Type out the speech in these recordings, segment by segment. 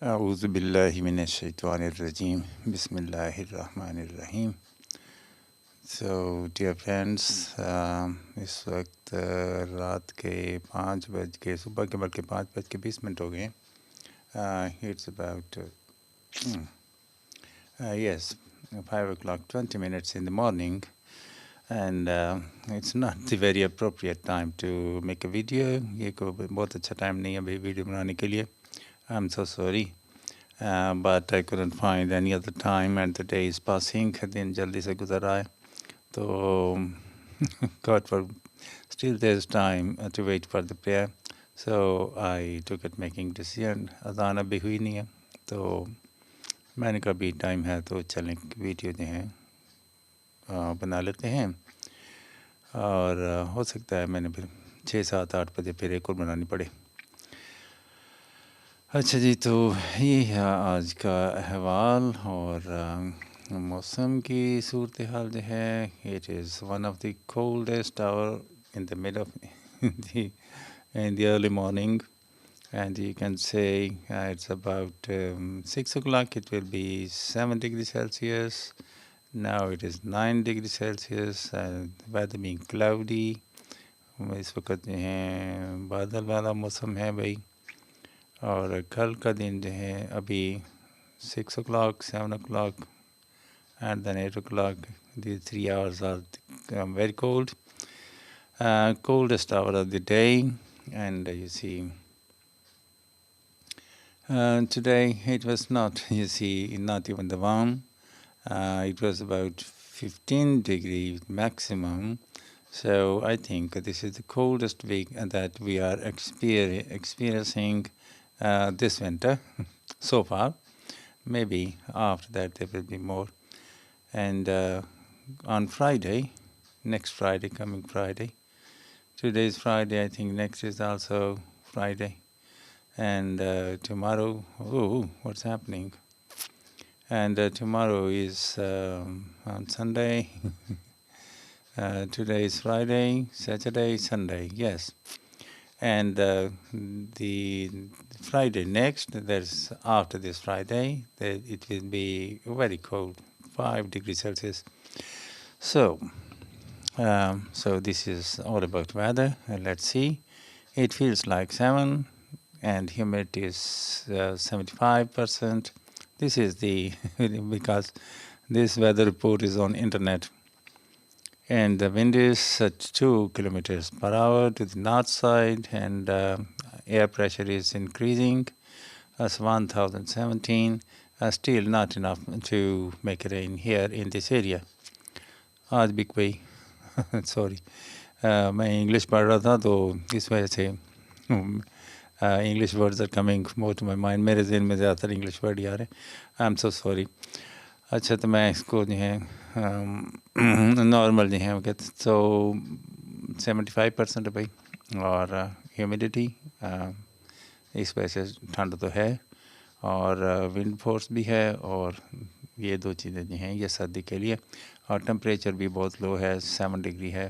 A'udhu billahi minash shaitanir rajim. Bismillahir rahmanir rahim. So dear friends, इस वक्त रात के 5 बज के सुबह के बल्कि 5:20 हो गए. It's about yes 5 o'clock 20 minutes in the morning, and it's not the very appropriate time to make a video. ये कोई बहुत अच्छा टाइम नहीं है भाई वीडियो बनाने के लिए. I'm so sorry. But I couldn't find any other time, and the day is passing. दिन जल्दी से गुजर रहा है. तो God for still there's time to wait for the prayer. So I took it making decision. अज़ान अभी हुई नहीं है, तो मैंने कहा भी टाइम है तो चलें वीडियो जो है बना लेते हैं. और हो सकता है मैंने फिर 6, 7, 8 बजे फिर एक और बनानी पड़े. अच्छा जी, तो ये है आज का अहवाल और मौसम की सूरत हाल जो है. It is one of the coldest hour in the middle of in the early morning, and you can say it's about 6 o'clock. It will be 7 degrees Celsius. Now it is 9 degrees Celsius, and weather being cloudy. इस वक्त जो है बादल वाला मौसम है भाई. और कल का दिन जो है अभी 6 o'clock, 7 o'clock and then 8 o'clock, these 3 hours are very cold. Coldest hour of the day. And you see today it was not, you see, not even the warm. It was about 15 degrees maximum. So I think this is the coldest week that we are experiencing this winter so far. Maybe after that there will be more. And on Friday, next Friday, coming Friday, today is Friday, I think next is also Friday. And tomorrow, oh, what's happening? And tomorrow is on Sunday. Today is Friday, Saturday, Sunday, yes. And the Friday next, there's after this Friday, it will be very cold, 5 degrees Celsius. So this is all about weather. Let's see. It feels like 7, and humidity is 75%. This is the because this weather report is on internet. And the wind is at 2 kilometers per hour to the north side, and air pressure is increasing as 1017. Still not enough to make rain here in this area. आज भी कोई sorry मैं English पढ़ रहा था तो इस वजह से English words are coming more to my mind. मेरे जहन में ज़्यादातर इंग्लिश वर्ड ही आ रहे हैं. I am so sorry. अच्छा, तो मैं इसको जो है नॉर्मल जो है वो कहते तो 75% है भाई. और ह्यूमिडिटी इस वजह से ठंड तो है, और विंड फोर्स भी है, और ये दो चीज़ें जो हैं ये सर्दी के लिए. और टेम्परेचर भी बहुत लो है, 7 डिग्री है.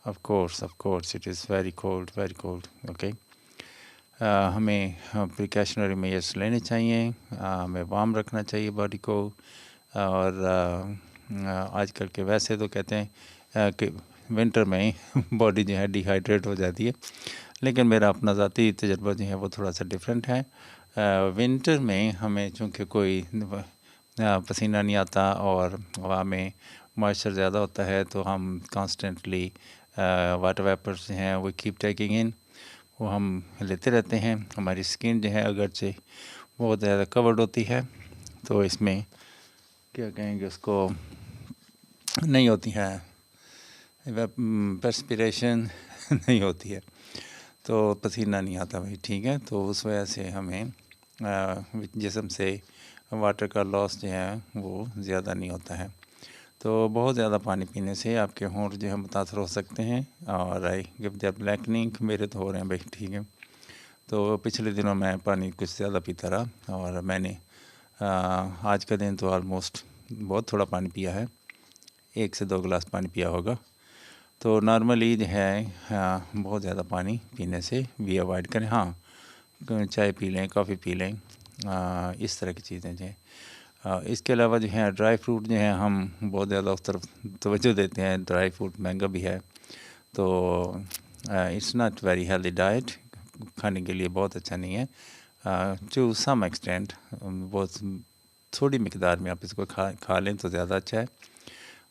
Of course it is very cold, okay. हमें प्रिकॉशनरी मेजर्स लेने चाहिए. हमें वार्म रखना चाहिए बॉडी को. और आजकल के वैसे तो कहते हैं कि विंटर में बॉडी जो है डिहाइड्रेट हो जाती है, लेकिन मेरा अपना ज़ाती तजर्बा जो है वो थोड़ा सा डिफरेंट है. विंटर में हमें चूँकि कोई पसीना नहीं आता और हवा में मॉइस्चर ज़्यादा होता है, तो हम कॉन्स्टेंटली वाटर वेपर्स जो हैं वो कीप टेकिंग इन, वो हम लेते रहते हैं. हमारी स्किन जो है अगरचे बहुत ज़्यादा कवर्ड होती है, तो इसमें क्या कहेंगे उसको नहीं होती है, पर्सपिरेशन नहीं होती है, तो पसीना नहीं आता भाई. ठीक है, तो उस वजह से हमें जिस्म से वाटर का लॉस जो है वो ज़्यादा नहीं होता है. तो बहुत ज़्यादा पानी पीने से आपके होंठ जो है मुतासर हो सकते हैं. और जब ब्लैकनिंग मेरे तो हो रहे हैं भाई. ठीक है, तो पिछले दिनों मैं पानी कुछ ज़्यादा पीता रहा, और मैंने आज का दिन तो ऑलमोस्ट बहुत थोड़ा पानी पिया है, 1 से 2 गिलास पानी पिया होगा. तो नॉर्मली जो है बहुत ज़्यादा पानी पीने से भी अवॉइड करें. हाँ, चाय पी लें, कॉफ़ी पी लें, इस तरह की चीज़ें जो हैं। इसके अलावा जो है ड्राई फ्रूट जो है हम बहुत ज़्यादा उस तरफ तवज्जो देते हैं। ड्राई फ्रूट महंगा भी है, तो it's not very healthy diet, खाने के लिए बहुत अच्छा नहीं है। टू सम एक्सटेंट बहुत थोड़ी मिकदार में आप इसको खा लें तो ज़्यादा अच्छा है।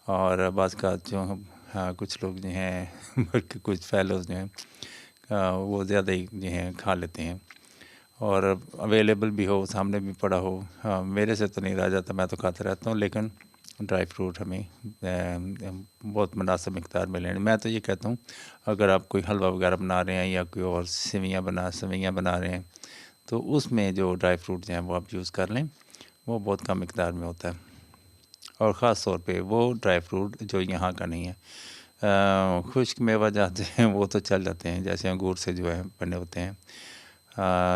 और बाज़ का जो कुछ लोग जो हैं बल्कि कुछ फेलोज़ जो हैं वो ज़्यादा ही जो हैं खा लेते हैं, और अवेलेबल भी हो, सामने भी पड़ा हो। मेरे से तो नहीं रह जाता, मैं तो खाता रहता हूँ, लेकिन ड्राई फ्रूट हमें बहुत मुनासिब मिक़दार में लें। मैं तो ये कहता हूँ, अगर आप कोई हलवा वगैरह बना रहे हैं या कोई और सेवइयाँ बना रहे हैं, तो उसमें जो ड्राई फ्रूट जो हैं वो आप यूज़ कर लें, वो बहुत कम मिक़दार में होता है, और ख़ास तौर पे वो ड्राई फ्रूट जो यहाँ का नहीं है। खुश्क मेवा जाते हैं वो तो चल जाते हैं, जैसे अंगूर से जो है बने होते हैं।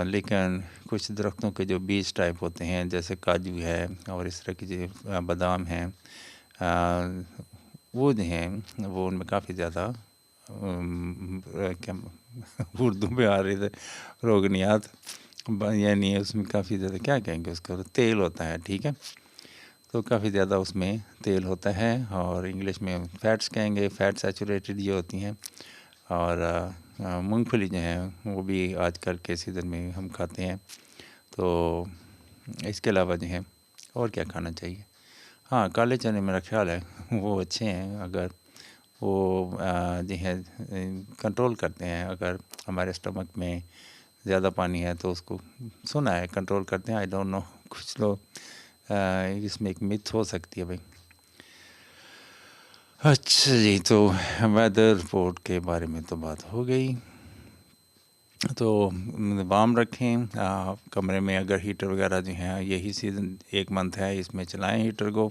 लेकिन कुछ दरख्तों के जो बीज टाइप होते हैं, जैसे काजू है और इस तरह की जो बादाम हैं, वो जो हैं वो उनमें काफ़ी ज़्यादा क्या उर्दू में आ रही थे रोगनियात, यानी उसमें काफ़ी ज़्यादा क्या कहेंगे उसको, तेल होता है, ठीक है। तो काफ़ी ज़्यादा उसमें तेल होता है, और इंग्लिश में फ़ैट्स कहेंगे, फ़ैट सैचुरेटेड ये होती हैं। और मूंगफली जो है वो भी आजकल के सीज़न में हम खाते हैं। तो इसके अलावा जो है और क्या खाना चाहिए? हाँ, काले चने मेरा ख़्याल है वो अच्छे हैं, अगर वो जो है कंट्रोल करते हैं। अगर हमारे स्टमक में ज़्यादा पानी है तो उसको, सुना है, कंट्रोल करते हैं। आई डोंट नो, कुछ लोग इसमें एक मिथ हो सकती है भाई। अच्छा जी, तो वेदर रिपोर्ट के बारे में तो बात हो गई। तो वार्म रखें कमरे में। अगर हीटर वगैरह जो हैं, यही सीज़न 1 मंथ है, इसमें चलाएं हीटर को,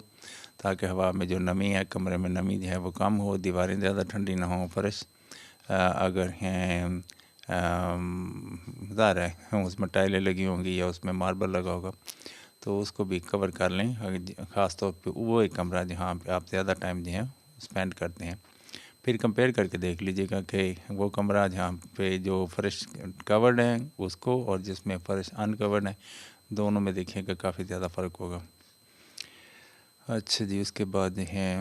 ताकि हवा में जो नमी है, कमरे में नमी जो है वो कम हो, दीवारें ज़्यादा ठंडी ना हो। फर्श अगर हैं ज़ाहिर है उसमें टाइलें लगी होंगी या उसमें मार्बल लगा होगा, तो उसको भी कवर कर लें। ख़ास तौर पे वो एक कमरा जहाँ पे आप ज़्यादा टाइम जो है स्पेंड करते हैं। फिर कंपेयर करके देख लीजिएगा कि वो कमरा जहाँ पे जो फर्श कवर्ड है उसको, और जिसमें फर्श अनकवर्ड है, दोनों में देखिएगा काफ़ी ज़्यादा फ़र्क होगा। अच्छा जी, उसके बाद है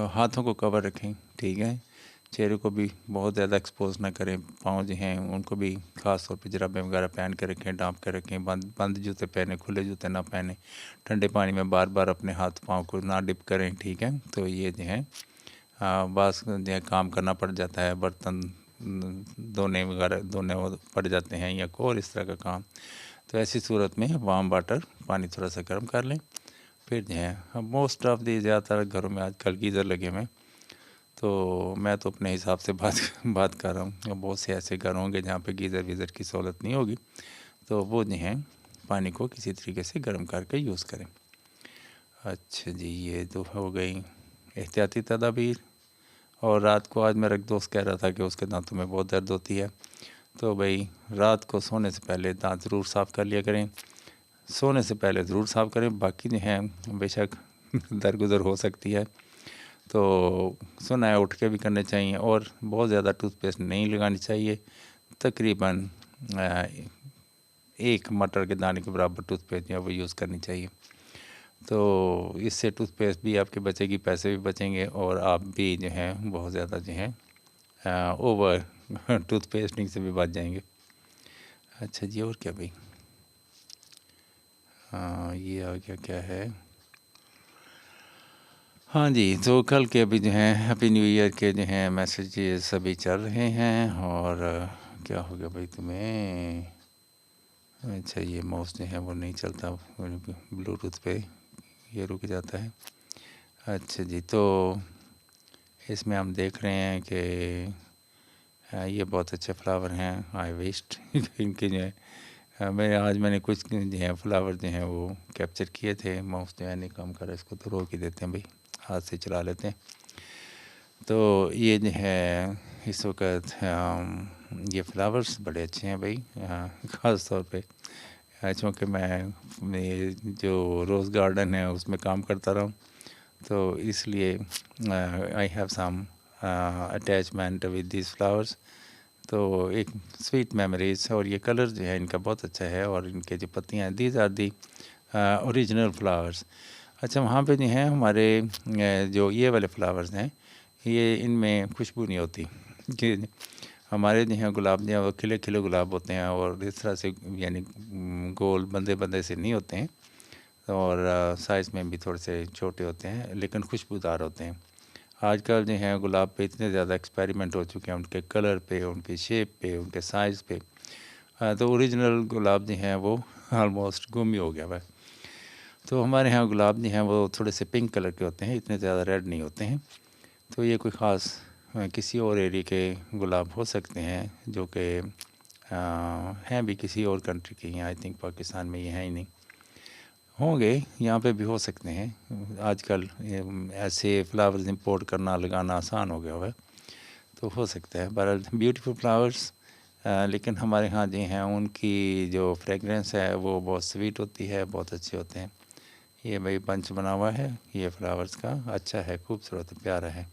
हाथों को कवर रखें, ठीक है। चेहरे को भी बहुत ज़्यादा एक्सपोज ना करें। पाँव जो हैं उनको भी ख़ास तौर पे जुराबें वगैरह पहन के रखें, ढाँप के रखें। बंद जूते पहने, खुले जूते ना पहने। ठंडे पानी में बार बार अपने हाथ पाँव को ना डिप करें, ठीक है। तो ये जो है बस जो है काम करना पड़ जाता है, बर्तन धोने पड़ जाते हैं, या कोई और इस तरह का काम। तो ऐसी सूरत में वार्म वाटर, पानी थोड़ा सा गर्म कर लें। फिर जो है मोस्ट ऑफ दी ज़्यादातर घरों में आजकल गीज़र लगे हुए हैं, तो मैं तो अपने हिसाब से बात कर रहा हूँ। बहुत से ऐसे घर होंगे जहाँ पे गीज़र वीज़र की सहूलत नहीं होगी, तो वो जो है पानी को किसी तरीके से गर्म करके यूज़ करें। अच्छा जी, ये तो हो गई एहतियाती तदाबीर। और रात को आज मेरा एक दोस्त कह रहा था कि उसके दांतों में बहुत दर्द होती है, तो भाई रात को सोने से पहले दांत ज़रूर साफ़ कर लिया करें। सोने से पहले ज़रूर साफ़ करें, बाकी जो है बेशक दरगुजर हो सकती है, तो सुना है उठ के भी करने चाहिए, और बहुत ज़्यादा टूथपेस्ट नहीं लगानी चाहिए। तकरीबन 1 मटर के दाने के बराबर टूथपेस्ट जो है वो यूज़ करनी चाहिए। तो इससे टूथपेस्ट भी आपके बचेगी, पैसे भी बचेंगे, और आप भी जो है बहुत ज़्यादा जो है ओवर टूथपेस्टिंग से भी बच जाएंगे। अच्छा जी, और क्या भाई? ये आ गया, क्या है? हाँ जी, तो कल के अभी जो हैं हैप्पी न्यू ईयर के जो हैं मैसेजेस सभी चल रहे हैं। और क्या हो गया भाई तुम्हें? अच्छा, ये माउस जो है वो नहीं चलता ब्लूटूथ पे, ये रुक जाता है। अच्छा जी, तो इसमें हम देख रहे हैं कि ये बहुत अच्छे फ्लावर हैं। आई विश्ड इनके जो है मैंने कुछ जो है फ्लावर जो हैं वो कैप्चर किए थे। माउस जो है नहीं काम कर रहा, इसको तो रोक ही देते हैं भाई, हाथ से चला लेते हैं। तो ये जो है इस वक्त ये फ्लावर्स बड़े अच्छे हैं भाई, ख़ास तौर पे चूँकि मैं जो रोज़ गार्डन है उसमें काम करता रहा हूँ, तो इसलिए I have some attachment with these flowers. तो एक स्वीट मेमोरीज। और ये कलर जो है इनका बहुत अच्छा है, और इनके जो पत्तियाँ हैं these are the original flowers. अच्छा, वहाँ पे जो है हमारे जो ये वाले फ्लावर्स हैं, ये इनमें खुशबू नहीं होती कि हमारे जो हैं गुलाब जो हैं वो खिले खिले गुलाब होते हैं, और इस तरह से यानी गोल बंदे बंदे से नहीं होते हैं, और साइज़ में भी थोड़े से छोटे होते हैं, लेकिन खुशबूदार होते हैं। आजकल जो हैं गुलाब पे इतने ज़्यादा एक्सपेरिमेंट हो चुके हैं, उनके कलर पे, उनके शेप पे, उनके साइज़ पे। तो ओरिजिनल गुलाब जो हैं वो ऑलमोस्ट गुम ही हो गया हुआ है। तो हमारे यहाँ गुलाब जो हैं वो थोड़े से पिंक कलर के होते हैं, इतने ज़्यादा रेड नहीं होते हैं। तो ये कोई ख़ास किसी और एरिया के गुलाब हो सकते हैं, जो कि हैं भी किसी और कंट्री के हैं। आई थिंक पाकिस्तान में ये हैं ही नहीं, होंगे यहाँ पे भी हो सकते हैं। आजकल ऐसे फ्लावर्स इंपोर्ट करना लगाना आसान हो गया हुआ है, तो हो सकता है। बहरहाल ब्यूटीफुल फ्लावर्स, लेकिन हमारे यहाँ जो हैं उनकी जो फ्रेगरेंस है वो बहुत स्वीट होती है, बहुत अच्छे होते हैं। ये भाई बंच बना हुआ है ये फ्लावर्स का, अच्छा है, खूबसूरत प्यारा है।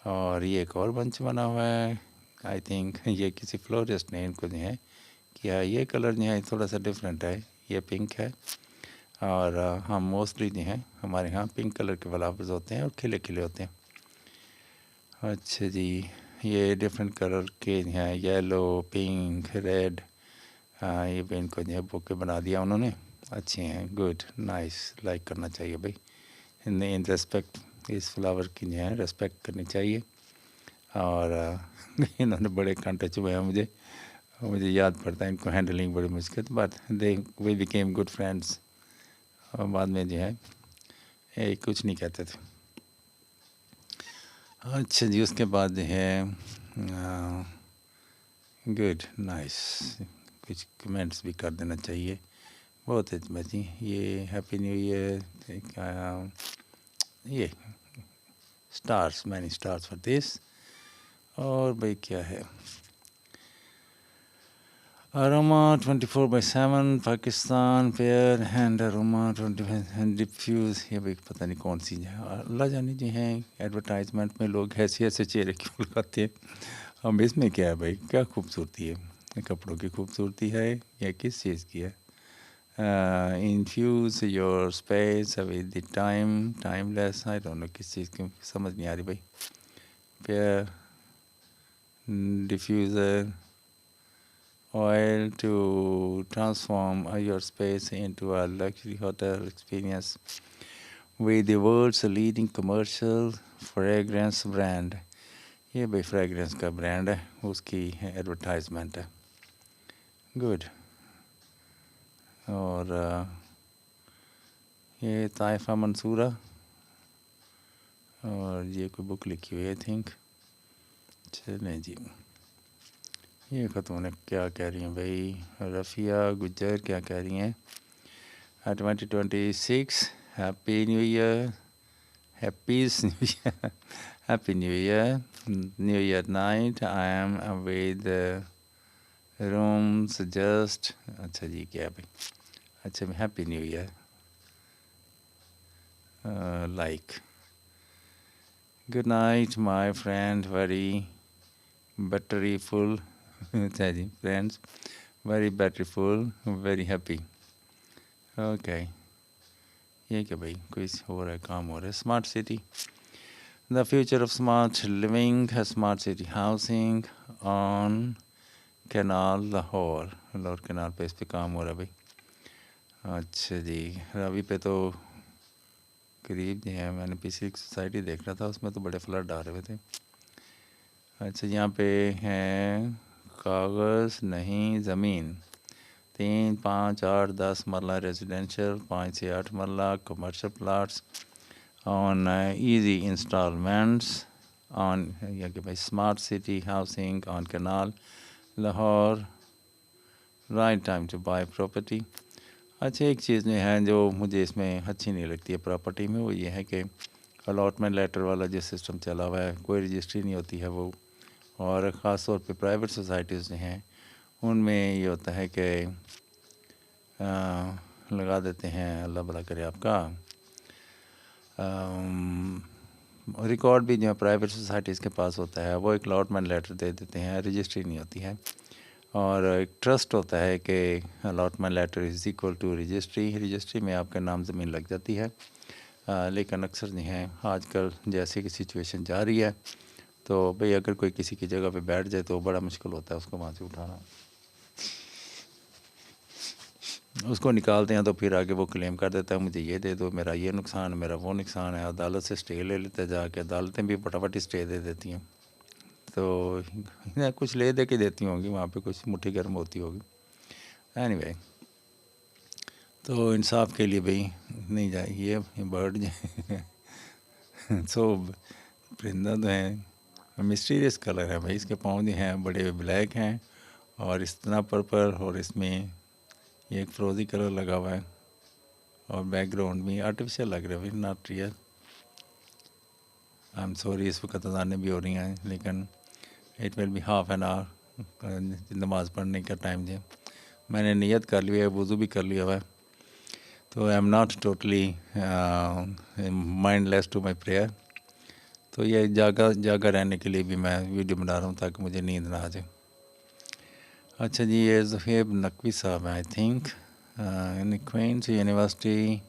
और ये एक और बंच बना हुआ है, आई थिंक ये किसी फ्लोरिस्ट ने इनको जो है किया। ये कलर जो है थोड़ा सा डिफरेंट है, ये पिंक है, और हम मोस्टली जो हैं हमारे यहाँ पिंक कलर के फ्लावर्स होते हैं और खिले खिले होते हैं। अच्छा जी, ये डिफरेंट कलर के हैं, येलो, पिंक, रेड। ये भी इनको जो है बुके बना दिया उन्होंने, अच्छे हैं, गुड, नाइस, लाइक करना चाहिए भाई। इन रेस्पेक्ट, इस फ्लावर की जो है रेस्पेक्ट करनी चाहिए। और इन्होंने बड़े कांटे चुभे हैं मुझे याद पड़ता है इनको हैंडलिंग बड़ी मुश्किल, but they we became good friends. और बाद में जो है कुछ नहीं कहते थे। अच्छा जी, उसके बाद जो है गुड, नाइस, कुछ कमेंट्स भी कर देना चाहिए, बहुत अच्छी जी। ये हैप्पी न्यू ईयर, ये stars, many stars for this. और भाई क्या है, aroma 24/7 Pakistan pair hand aroma 25 diffuse. ये भाई पता नहीं कौन सी है, अल्लाह जाने जो हैं एडवर्टाइजमेंट में लोग ऐसे ऐसे चेहरे क्यों लगाते हैं। अब इसमें क्या है भाई, क्या खूबसूरती है, कपड़ों की खूबसूरती है या किस चीज़ की है। Infuse your space with the time, timeless, I don't know किस चीज़ की, समझ नहीं आ रही भाई। Pair diffuser oil to transform your space into a luxury hotel experience with the world's leading commercial fragrance brand। ये भाई फ्रेगरेंस का ब्रांड है, उसकी एडवर्टाइजमेंट है, गुड। और ये ताइफा मंसूरा, और ये कोई बुक लिखी हुई है आई थिंक। चलें जी, ये ख़तून क्या कह रही हैं भाई, रफ़िया गुज्जर क्या कह रही हैं, 2026 happy new year, happy new year night, I am with rooms just. अच्छा जी, क्या भाई, अच्छा happy new year, like, good night my friend, very battery full. अच्छा जी friends, very battery full, very happy. Okay, ये क्या भाई, कोई हो रहा है, काम हो रहा है। Smart city, the future of smart living, smart city housing on canal Lahore, Lahore canal पे इस पे काम हो रहा है भाई। अच्छा जी, रावी पे तो करीब जो है, मैंने पिछली सोसाइटी देख रहा था, उसमें तो बड़े फ्लड आ रहे थे। अच्छा, यहाँ पे हैं कागज़ नहीं ज़मीन, 3, 5, 8, 10 मरला रेजिडेंशियल, 5 से 8 marla commercial plots on easy installments on, या कि भाई smart city housing on canal Lahore, right time to buy property. अच्छा, एक चीज़ जो है जो मुझे इसमें अच्छी नहीं लगती है प्रॉपर्टी में, वो ये है कि अलॉटमेंट लेटर वाला जो सिस्टम चला हुआ है, कोई रजिस्ट्री नहीं होती है वो। और ख़ास तौर पे प्राइवेट सोसाइटीज़ जो हैं उनमें ये होता है कि लगा देते हैं, अल्लाह भला करे आपका, रिकॉर्ड भी जो है प्राइवेट सोसाइटीज़ के पास होता है, वो एक अलॉटमेंट लेटर दे देते हैं, रजिस्ट्री नहीं होती है। और एक ट्रस्ट होता है कि allotment letter is equal to registry में आपके नाम ज़मीन लग जाती है। लेकिन अक्सर जो है आजकल जैसे कि सिचुएशन जा रही है, तो भाई अगर कोई किसी की जगह पे बैठ जाए तो बड़ा मुश्किल होता है उसको वहाँ से उठाना। उसको निकालते हैं तो फिर आगे वो क्लेम कर देता है मुझे ये दे दो, मेरा ये नुकसान है, मेरा वो नुकसान है। अदालत से स्टे ले लेते हैं, जाके अदालतें भी फटाफट स्टे दे देती हैं। तो कुछ ले दे के देती होंगी, वहाँ पे कुछ मुट्ठी गर्म होती होगी। एनीवे, तो इंसाफ के लिए भाई नहीं जाए ये बर्ड सो परिंदा तो है मिस्टीरियस कलर है भाई, इसके पाँव जो हैं बड़े ब्लैक हैं और इस तरह पर्पल, और इसमें ये एक फ्रोज़ी कलर लगा हुआ है और बैकग्राउंड भी आर्टिफिशियल लग रहा है भाई, not real. I am sorry, इस वक्त अज़ानें भी हो रही हैं, लेकिन it will be half an hour नमाज़ पढ़ने का टाइम जो मैंने नियत कर लिया है, वज़ू भी कर लिया हुआ है, तो I am not totally mindless to my prayer. तो ये जागा रहने के लिए भी मैं वीडियो बना रहा हूँ ताकि मुझे नींद ना आ जाए। अच्छा जी, ये ज़ुहैब नकवी साहब हैं I think, in Queen's University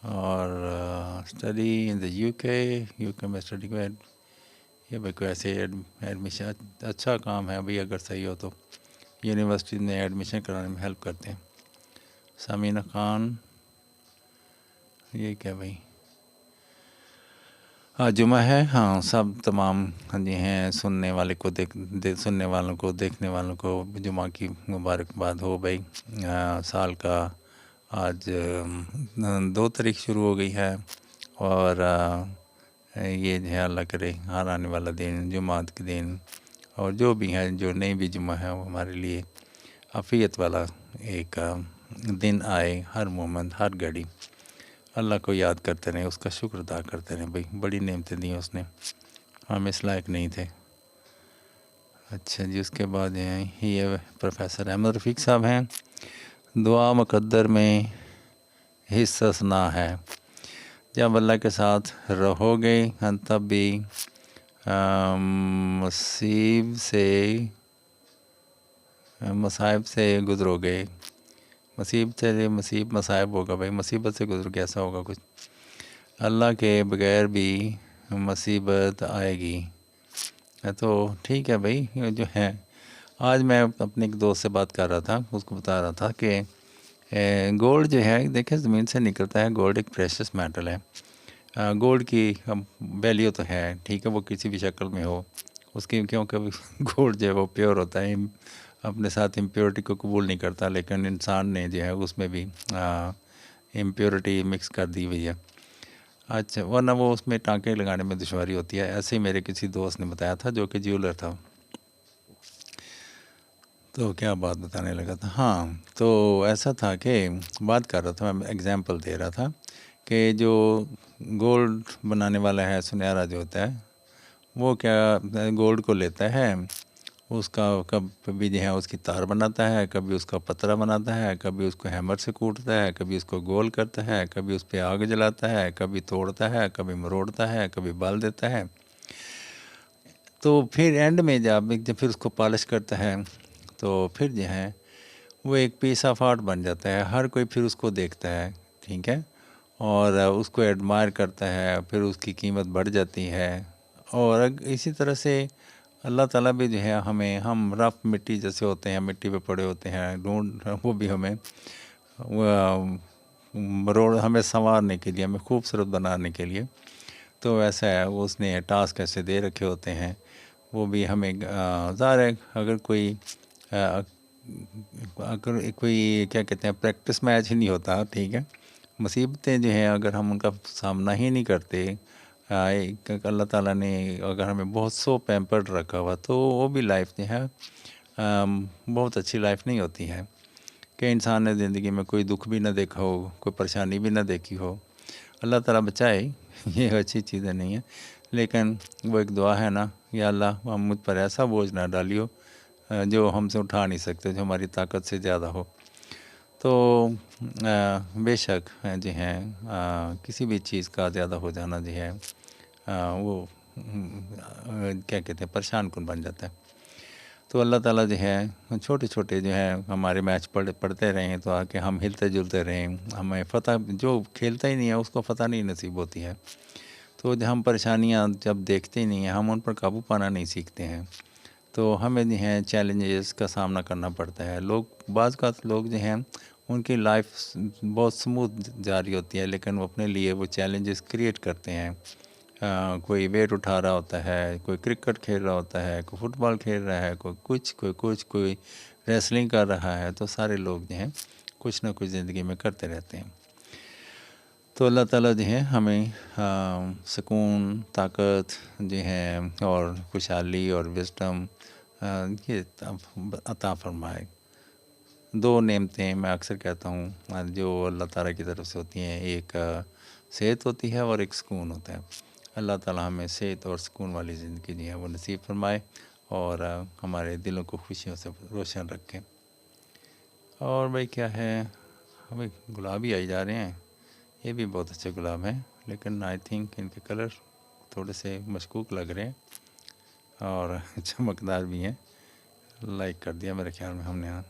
और स्टडी इन द यूके में स्टडी को ये भाई कोई ऐसे एडमिशन अच्छा काम है भाई, अगर सही हो तो यूनिवर्सिटी में एडमिशन कराने में हेल्प करते हैं। सामीना खान, ये क्या भाई, हाँ जुमा है, हाँ सब तमाम हाँ जी हैं सुनने वाले को सुनने वालों को देखने वालों को जुमा की मुबारकबाद हो भाई। साल का आज 2 तारीख शुरू हो गई है और ये जो है अल्लाह करे हर आने वाला दिन जुमात के दिन और जो भी है जो नहीं भी जुमा है वो हमारे लिए आफियत वाला एक दिन आए, हर मोमेंट हर घड़ी अल्लाह को याद करते रहें, उसका शुक्र अदा करते रहें भाई, बड़ी नेमतें दी उसने, हम इस लायक नहीं थे। अच्छा जी, उसके बाद ये प्रोफेसर अहमद रफ़ीक साहब हैं, दुआ मुक़द्दर में हिस्सा ना है, जब अल्लाह के साथ रहोगे तब भी मसाइब से गुज़रोगे, मसाइब होगा भाई, मुसीबत से गुजर के ऐसा होगा कुछ, अल्लाह के बगैर भी मुसीबत आएगी। तो ठीक है भाई, जो है आज मैं अपने एक दोस्त से बात कर रहा था, उसको बता रहा था कि गोल्ड जो है देखिए ज़मीन से निकलता है, गोल्ड एक प्रेशियस मेटल है। गोल्ड की वैल्यू तो है, ठीक है, वो किसी भी शक्ल में हो उसकी, क्योंकि गोल्ड जो है वो प्योर होता है, अपने साथ इम्प्योरिटी को कबूल नहीं करता, लेकिन इंसान ने जो है उसमें भी इम्प्योरिटी मिक्स कर दी हुई है। अच्छा, वरना वो उसमें टाँके लगाने में दुश्वारी होती है। ऐसे ही मेरे किसी दोस्त ने बताया था जो कि ज्वेलर था, तो क्या बात बताने लगा था, हाँ तो ऐसा था कि बात कर रहा था, मैं एग्ज़ाम्पल दे रहा था कि जो गोल्ड बनाने वाला है सुनहरा जो होता है वो क्या गोल्ड को लेता है, उसका कभी जो है उसकी तार बनाता है, कभी उसका पतरा बनाता है, कभी उसको हैमर से कूटता है, कभी उसको गोल करता है, कभी उस पर आग जलाता है, कभी तोड़ता है, कभी मरोड़ता है, कभी बाल देता है। तो फिर एंड में जब फिर उसको पॉलिश करता है तो फिर जो है वो एक पीस ऑफ आर्ट बन जाता है, हर कोई फिर उसको देखता है, ठीक है, और उसको एडमायर करता है, फिर उसकी कीमत बढ़ जाती है। और इसी तरह से अल्लाह ताला भी जो है हमें, हम रफ़ मिट्टी जैसे होते हैं, मिट्टी पे पड़े होते हैं, वो भी हमें मरोड़, हमें संवारने के लिए, हमें खूबसूरत बनाने के लिए, तो वैसा है उसने टास्क ऐसे दे रखे होते हैं, वो भी हमें ज़ाहिर है अगर कोई क्या कहते हैं प्रैक्टिस मैच ही नहीं होता, ठीक है, मुसीबतें जो हैं अगर हम उनका सामना ही नहीं करते, अल्लाह ताला ने अगर हमें बहुत पैम्पर्ड रखा हुआ तो वो भी लाइफ जो है बहुत अच्छी लाइफ नहीं होती है कि इंसान ने ज़िंदगी में कोई दुख भी ना देखा हो, कोई परेशानी भी ना देखी हो, अल्लाह ताला बचाए, ये अच्छी चीज़ें नहीं है। लेकिन वो एक दुआ है ना, या अल्लाह हम मुझ पर ऐसा बोझ ना डालियो जो हमसे उठा नहीं सकते, जो हमारी ताकत से ज़्यादा हो। तो बेशक जो है किसी भी चीज़ का ज़्यादा हो जाना जो है वो क्या कहते हैं, परेशान कन बन जाता है। तो अल्लाह ताला जो है छोटे छोटे जो है हमारे मैच पढ़ते रहें, तो आके हम हिलते जुलते रहें, हमें फ़तह, जो खेलता ही नहीं है उसको फ़तह नहीं नसीब होती है। तो जब हम परेशानियाँ जब देखते ही नहीं हैं, हम उन पर काबू पाना नहीं सीखते हैं, तो हमें जो है चैलेंजेस का सामना करना पड़ता है। बाज़ का लोग जो हैं उनकी लाइफ बहुत स्मूथ जारी होती है, लेकिन वो अपने लिए वो चैलेंजेस क्रिएट करते हैं। कोई वेट उठा रहा होता है, कोई क्रिकेट खेल रहा होता है, कोई फुटबॉल खेल रहा है, कोई रेसलिंग कर रहा है। तो सारे लोग जो हैं कुछ ना कुछ ज़िंदगी में करते रहते हैं। तो अल्लाह ताला जो है हमें सुकून, ताकत जो है और खुशहाली और विज़डम ये अता फ़रमाए। 2 नेमतें मैं अक्सर कहता हूँ जो अल्लाह ताला की तरफ से होती हैं, एक सेहत होती है और एक सुकून होता है। अल्लाह ताला हमें सेहत और सुकून वाली ज़िंदगी जो है वो नसीब फ़रमाए और हमारे दिलों को खुशियों से रोशन रखें। और भाई क्या है, हमें गुलाब ही आई जा रहे हैं। ये भी बहुत अच्छे गुलाब हैं, लेकिन आई थिंक इनके कलर थोड़े से मशकूक लग रहे हैं और चमकदार भी हैं। लाइक कर दिया मेरे ख्याल में हमने। यहाँ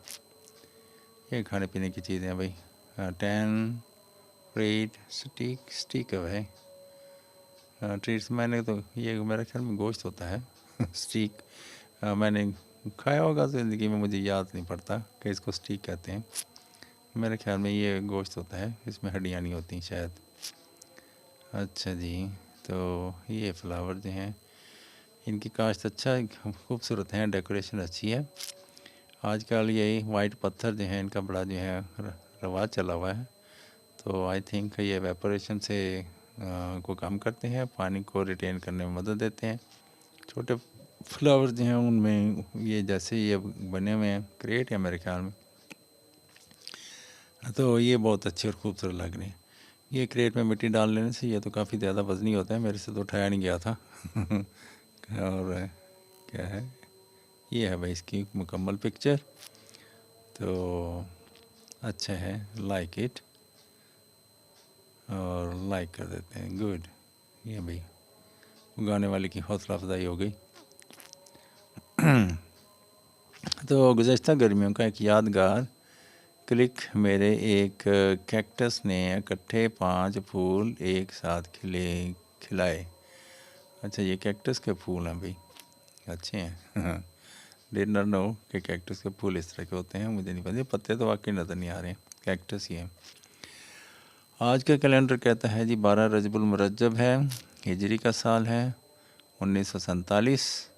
ये खाने पीने की चीज़ें भाई, टैन फ्रीड स्टीक है भाई। ट्रीट्स मैंने तो, ये मेरे ख्याल में गोश्त होता है स्टीक मैंने खाया होगा ज़िंदगी में, मुझे याद नहीं पड़ता कि इसको स्टीक कहते हैं। मेरे ख्याल में ये गोश्त होता है, इसमें हड्डियाँ नहीं होती शायद। अच्छा जी, तो ये फ्लावर जो हैं इनकी काश्त अच्छा खूबसूरत हैं, डेकोरेशन अच्छी है। आजकल यही वाइट पत्थर जो हैं इनका बड़ा जो है रवाज चला हुआ है। तो आई थिंक ये एवेपोरेशन से को कम करते हैं, पानी को रिटेन करने में मदद देते हैं। छोटे फ्लावर जो हैं उनमें ये जैसे ये बने हुए हैं, क्रिएट है मेरे ख्याल में, तो ये बहुत अच्छे और खूबसूरत लग रहे हैं। ये क्रेट में मिट्टी डाल लेने से ये तो काफ़ी ज़्यादा वज़नी होता है, मेरे से तो उठाया नहीं गया था और क्या है, ये है भाई इसकी मुकम्मल पिक्चर। तो अच्छा है, लाइक इट और लाइक कर देते हैं, गुड। ये भाई उगाने वाले की हौसला अफजाई हो गई। तो गुज़श्ता गर्मियों का एक यादगार क्लिक, मेरे एक कैक्टस ने इकट्ठे 5 फूल एक साथ खिलाए। अच्छा, ये कैक्टस के फूल हैं भाई, अच्छे हैं डिड नॉट नो कि कैक्टस के फूल इस तरह के होते हैं, मुझे नहीं पता। पत्ते तो वाकई नज़र नहीं आ रहे हैं, कैक्टस ही है। आज का कैलेंडर कहता है जी 12 रजबुल मुरज्जब है, हिजरी का साल है 1947।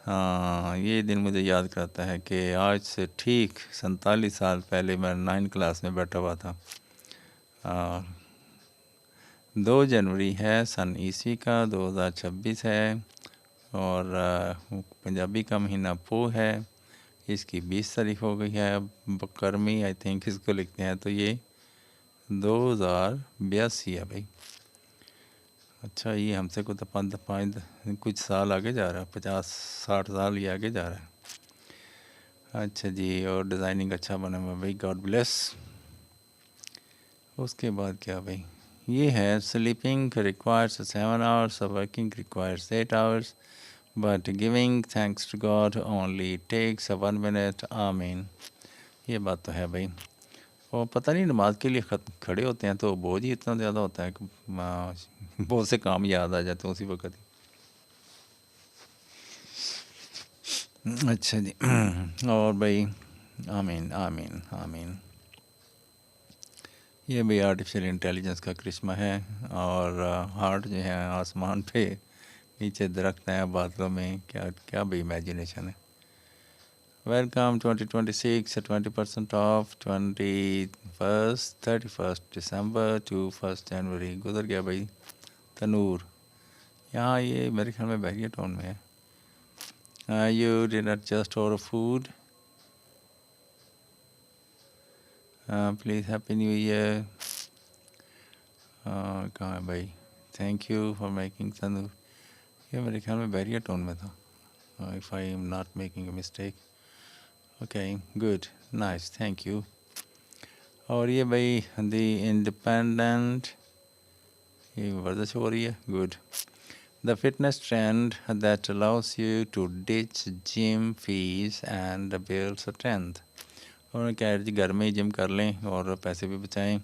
हाँ, ये दिन मुझे याद कराता है कि आज से ठीक 47 साल पहले मैं 9 क्लास में बैठा हुआ था। 2 जनवरी है सन ईस्वी का 2026 है और पंजाबी का महीना पो है, इसकी 20 तारीख हो गई है। बकरमी आई थिंक इसको लिखते हैं, तो ये 2082 है भाई। अच्छा, ये हमसे कुछ कुछ साल आगे जा रहा है, 50-60 साल ये आगे जा रहा है। अच्छा जी, और डिज़ाइनिंग अच्छा बना हुआ भाई, गॉड ब्लेस। उसके बाद क्या भाई, ये है sleeping requires 7 hours, working requires 8 hours, but giving thanks to God only takes 1 minute, आमीन। ये बात तो है भाई। और पता नहीं नमाज के लिए खड़े होते हैं तो बोझ ही इतना ज़्यादा होता है कि बहुत से काम याद आ जाते हैं उसी वक्त ही। अच्छा जी और भाई आमीन आमीन आमीन। ये भी आर्टिफिशियल इंटेलिजेंस का करिश्मा है। और हार्ट जो है आसमान पे, नीचे दरख्त हैं बादलों में, क्या क्या भाई इमेजिनेशन है। वेलकम 2026, 20% ऑफ 31 दिसंबर टू 1 जनवरी। गुजर गया भाई। तनूर, यहाँ ये मेरे ख्याल में बहरिया टाउन में है। You did not just order food, please happy new year. कहाँ है भाई, thank you for making Tanur. ये मेरे ख्याल में बहरिया टाउन में था, if I am not making a mistake. Okay, good, nice, thank you. और ये भाई द इंडिपेंडेंट, ये वर्जिश हो रही है, good. The fitness trend that allows you to ditch gym fees and build strength. उन्होंने कहा जी घर में ही जिम कर लें और पैसे भी बचाएं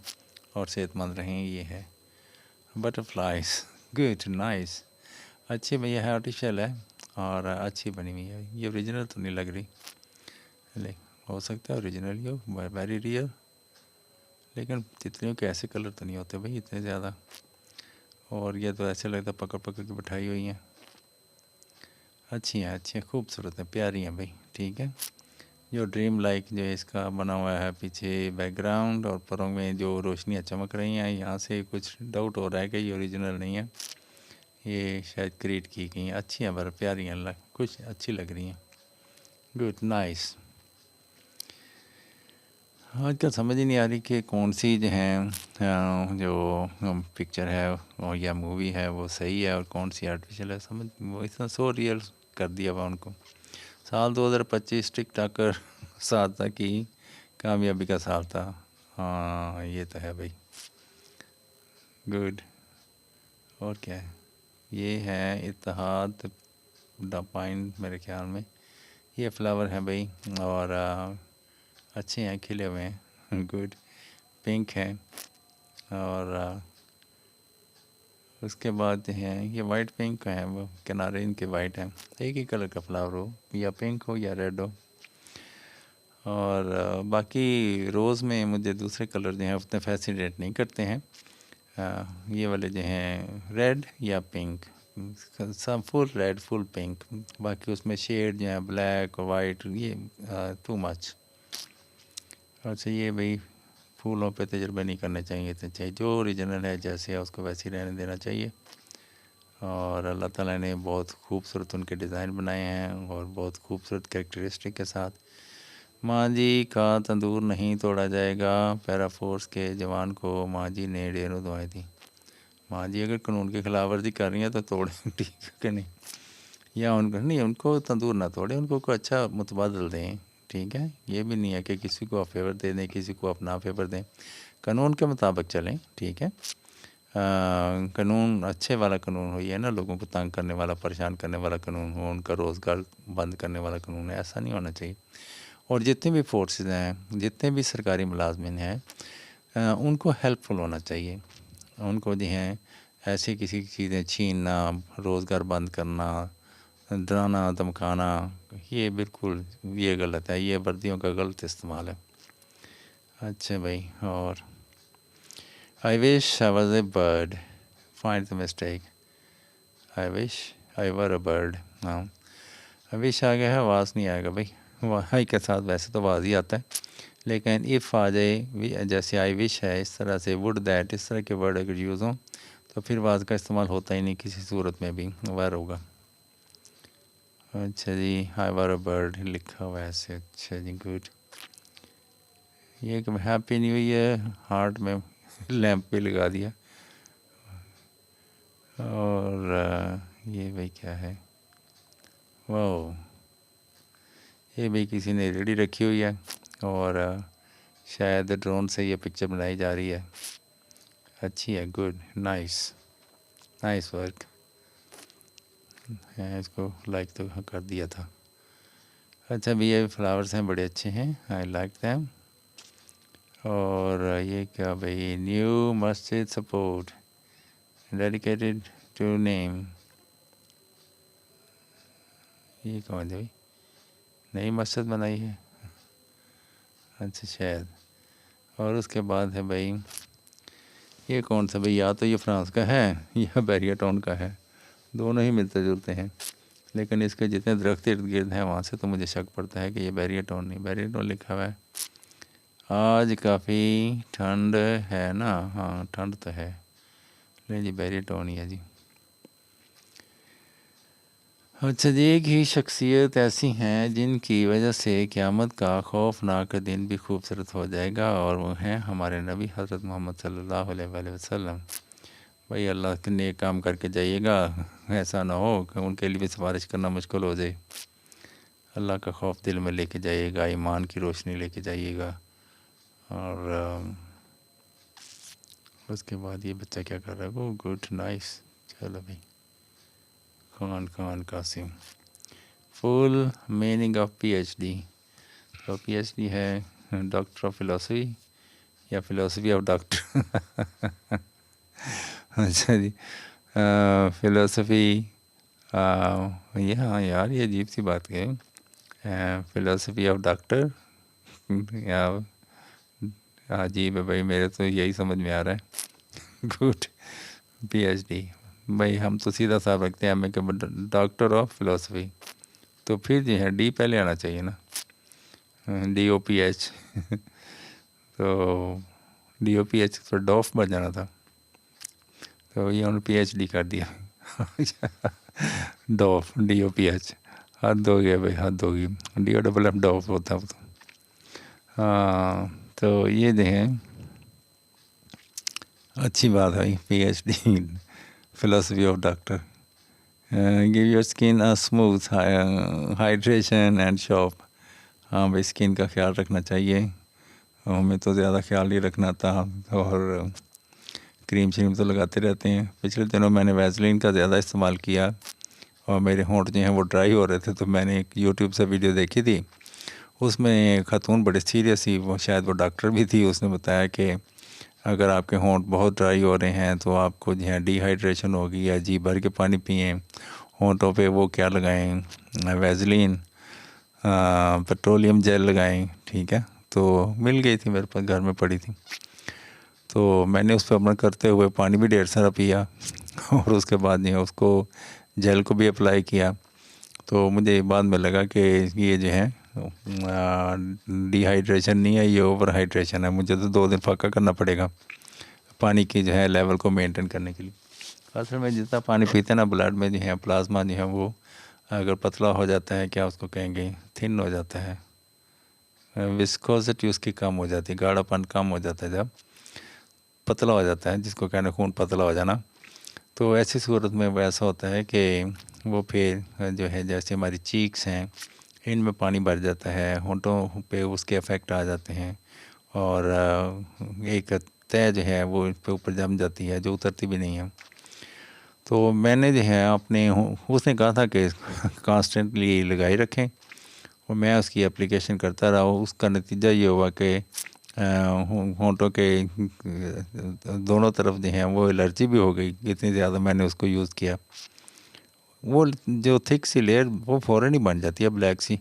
और सेहतमंद रहें, ये है बटरफ्लाइज, गुड, नाइस। अच्छी भैया है, आर्टिफिशियल है और अच्छी बनी हुई है, ये ओरिजिनल तो नहीं लग रही, ले हो सकता है ओरिजिनल ही हो, वेरी रियल, लेकिन तितलियों के ऐसे कलर तो नहीं होते भाई इतने ज़्यादा, और ये तो ऐसे लगता है पकड़ पकड़ के बिठाई हुई हैं। अच्छी हैं, खूबसूरत हैं, प्यारी हैं भाई, ठीक है। जो ड्रीम लाइक जो इसका बना हुआ है पीछे बैकग्राउंड और परों में जो रोशनियाँ चमक रही हैं, यहाँ से कुछ डाउट हो रहा है कि ये ओरिजिनल नहीं है, ये शायद क्रिएट की गई हैं। अच्छी हैं, पर प्यारी हैं, कुछ अच्छी लग रही हैं, गुड, नाइस। आजकल समझ ही नहीं आ रही कि कौन सी जो है जो पिक्चर है और या मूवी है वो सही है और कौन सी आर्टिफिशियल है, समझ वो इतना सो रियल कर दिया हुआ उनको। साल 2025 टिकटॉक साथ की कामयाबी का साल था, हाँ ये तो है भाई, गुड। और क्या है, ये है इत्तेहाद पाइन मेरे ख्याल में, ये फ्लावर है भाई और अच्छे हैं, खिले हुए हैं, गुड, पिंक है और उसके बाद है ये वाइट पिंक है, वो किनारे इनके वाइट हैं, एक ही कलर का फ्लावर हो, या पिंक हो या रेड हो। और बाकी रोज़ में मुझे दूसरे कलर जो हैं उतने फैसिनेट नहीं करते हैं, ये वाले जो हैं रेड या पिंक, सब फुल रेड फुल पिंक, बाकी उसमें शेड जो है ब्लैक और वाइट, ये टू मच। अच्छा ये भाई फूलों पे तजुर्बे नहीं करने चाहिए, तो चाहिए जो ओरिजिनल है जैसे है उसको वैसे ही रहने देना चाहिए। और अल्लाह ताला ने बहुत खूबसूरत उनके डिज़ाइन बनाए हैं और बहुत खूबसूरत कैरेक्टरिस्टिक के साथ। माँ जी का तंदूर नहीं तोड़ा जाएगा, पैरा फोर्स के जवान को माँ जी ने ढेरों दुआएं दी। माँ जी अगर कानून की खिलाफ वर्जी कर रही हैं तो तोड़ें, ठीक है कि नहीं, या उनको नहीं, उनको तंदूर ना तोड़ें, उनको कोई अच्छा मुतबादल दें, ठीक है। ये भी नहीं है कि किसी को आप फेवर दे दें, किसी को अपना फेवर दें, कानून के मुताबिक चलें, ठीक है। कानून अच्छे वाला कानून हो, ये ना लोगों को तंग करने वाला, परेशान करने वाला कानून हो, उनका रोज़गार बंद करने वाला कानून है, ऐसा नहीं होना चाहिए। और जितने भी फोर्सेस हैं, जितने भी सरकारी मुलाजमिन हैं, उनको हेल्पफुल होना चाहिए, उनको जो हैं ऐसे किसी की चीज़ें छीनना, रोज़गार बंद करना, डराना धमकाना, ये बिल्कुल ये गलत है, ये वर्दियों का गलत इस्तेमाल है। अच्छा भाई, और I wish I was a bird, find the mistake, I wish I were a bird, हाँ आई विश आ गया है, आवाज़ नहीं आएगा भाई, आई के साथ वैसे तो आवाज़ ही आता है, लेकिन इफ़ आ जाए जैसे आई विश है इस तरह से, वुड दैट, इस तरह के वर्ड अगर यूज़ हों तो फिर आवाज़ का इस्तेमाल होता ही नहीं किसी सूरत में भी, वर होगा। अच्छा जी, आई वर अ बर्ड लिखा हुआ है ऐसे, अच्छा जी, गुड। ये कि हैप्पी न्यू ईयर हार्ट में लैंप भी लगा दिया। और ये भाई क्या है, वाह, ये भी किसी ने रेडी रखी हुई है और शायद ड्रोन से ये पिक्चर बनाई जा रही है, अच्छी है, गुड, नाइस, नाइस वर्क है, इसको लाइक तो कर दिया था। अच्छा भी ये फ्लावर्स हैं, बड़े अच्छे हैं, आई लाइक दैम। और ये क्या भाई, न्यू मस्जिद सपोर्ट डेडिकेटेड टू नेम, ये कौन है भाई, नई मस्जिद बनाई है, अच्छा शायद। और उसके बाद है भाई, ये कौन सा भाई, या तो ये फ्रांस का है या बैरिया टाउन का है, दोनों ही मिलते जुलते हैं, लेकिन इसके जितने दरख्त इर्द गिर्द हैं वहाँ से तो मुझे शक पड़ता है कि ये बैरिया टाउन नहीं, बैरिया टाउन लिखा हुआ है। आज काफ़ी ठंड है ना, हाँ ठंड तो है, नहीं जी बैरिया टाउन ही है जी। अच्छा जी, एक ही शख्सियत ऐसी हैं जिनकी वजह से क़यामत का खौफनाक दिन भी खूबसूरत हो जाएगा, और वो हैं हमारे नबी हज़रत मोहम्मद सल्लल्लाहु अलैहि वसल्लम। भाई अल्लाह के नेक काम करके जाइएगा, ऐसा ना हो कि उनके लिए भी सिफारिश करना मुश्किल हो जाए। अल्लाह का खौफ दिल में लेके जाइएगा, ईमान की रोशनी लेके जाइएगा। और उसके बाद ये बच्चा क्या कर रहा है, वो गुड नाइस। चलो भाई, Khan Qasim. Full meaning of PhD. तो पीएचडी है डॉक्टर ऑफ फिलोसफी या फिलोसफी ऑफ डॉक्टर। अच्छा जी, फिलोसफी। ये हाँ यार, ये अजीब सी बात है, फिलोसफी ऑफ डॉक्टर या अजीब है भाई, मेरे तो यही समझ में आ रहा है। Good, PhD. भाई हम तो सीधा साफ रखते हैं हमें कि डॉक्टर ऑफ फिलोसफी, तो फिर जो है डी पहले आना चाहिए ना, DOPH। तो DOPH तो डॉफ बन जाना था, तो ये उन्होंने PhD कर दिया। डॉफ, DOPH, हद हो गया भाई, हद होगी। DOFF डॉफ होता है वो तो। हाँ, तो ये देखें, अच्छी बात है PhD philosophy of doctor. Give your skin a smooth hydration and shop. हाँ भाई, स्किन का ख्याल रखना चाहिए, हमें तो ज़्यादा ख्याल ही रखना था, और क्रीम श्रीम तो लगाते रहते हैं। पिछले दिनों मैंने वैसलीन का ज़्यादा इस्तेमाल किया और मेरे होंठ जो हैं वो ड्राई हो रहे थे, तो मैंने एक यूट्यूब से वीडियो देखी थी, उसमें खातून बड़ी सीरियस ही, वो शायद वो डॉक्टर भी थी, उसने बताया कि अगर आपके होंठ बहुत ड्राई हो रहे हैं तो आपको जो है डिहाइड्रेशन होगी, या जी भर के पानी पिएँ, होंठों पे वो क्या लगाएं, वैसलीन, पेट्रोलियम जेल लगाएं, ठीक है। तो मिल गई थी मेरे पास, घर में पड़ी थी, तो मैंने उस पर अमल करते हुए पानी भी ढेर सारा पिया और उसके बाद जो है उसको जेल को भी अप्लाई किया। तो मुझे बाद में लगा कि ये जो है डिहाइड्रेशन नहीं है, ये ओवर हाइड्रेशन है, मुझे तो 2 दिन फाका करना पड़ेगा पानी की जो है लेवल को मेंटेन करने के लिए। असल में जितना पानी पीते हैं ना, ब्लड में जो है प्लाज्मा जो है वो अगर पतला हो जाता है, क्या उसको कहेंगे, थिन हो जाता है, विस्कोसिटी उसकी कम हो जाती है, गाढ़ापन कम हो जाता है, जब पतला हो जाता है, जिसको कहने खून पतला हो जाना। तो ऐसी सूरत में वो ऐसा होता है कि वो फिर जो है, जैसे हमारी चीक्स हैं, इनमें पानी भर जाता है, होंठों पे उसके इफ़ेक्ट आ जाते हैं, और एक तय जो है वो पे ऊपर जम जाती है, जो उतरती भी नहीं है। तो मैंने जो है अपने, उसने कहा था कि कॉन्स्टेंटली लगाई रखें, और मैं उसकी एप्लीकेशन करता रहा, उसका नतीजा ये हुआ कि होंठों के दोनों तरफ जो है वो एलर्जी भी हो गई, इतनी ज़्यादा मैंने उसको यूज़ किया। वो जो थिक सी लेयर वो फ़ौरन ही बन जाती है ब्लैक सी।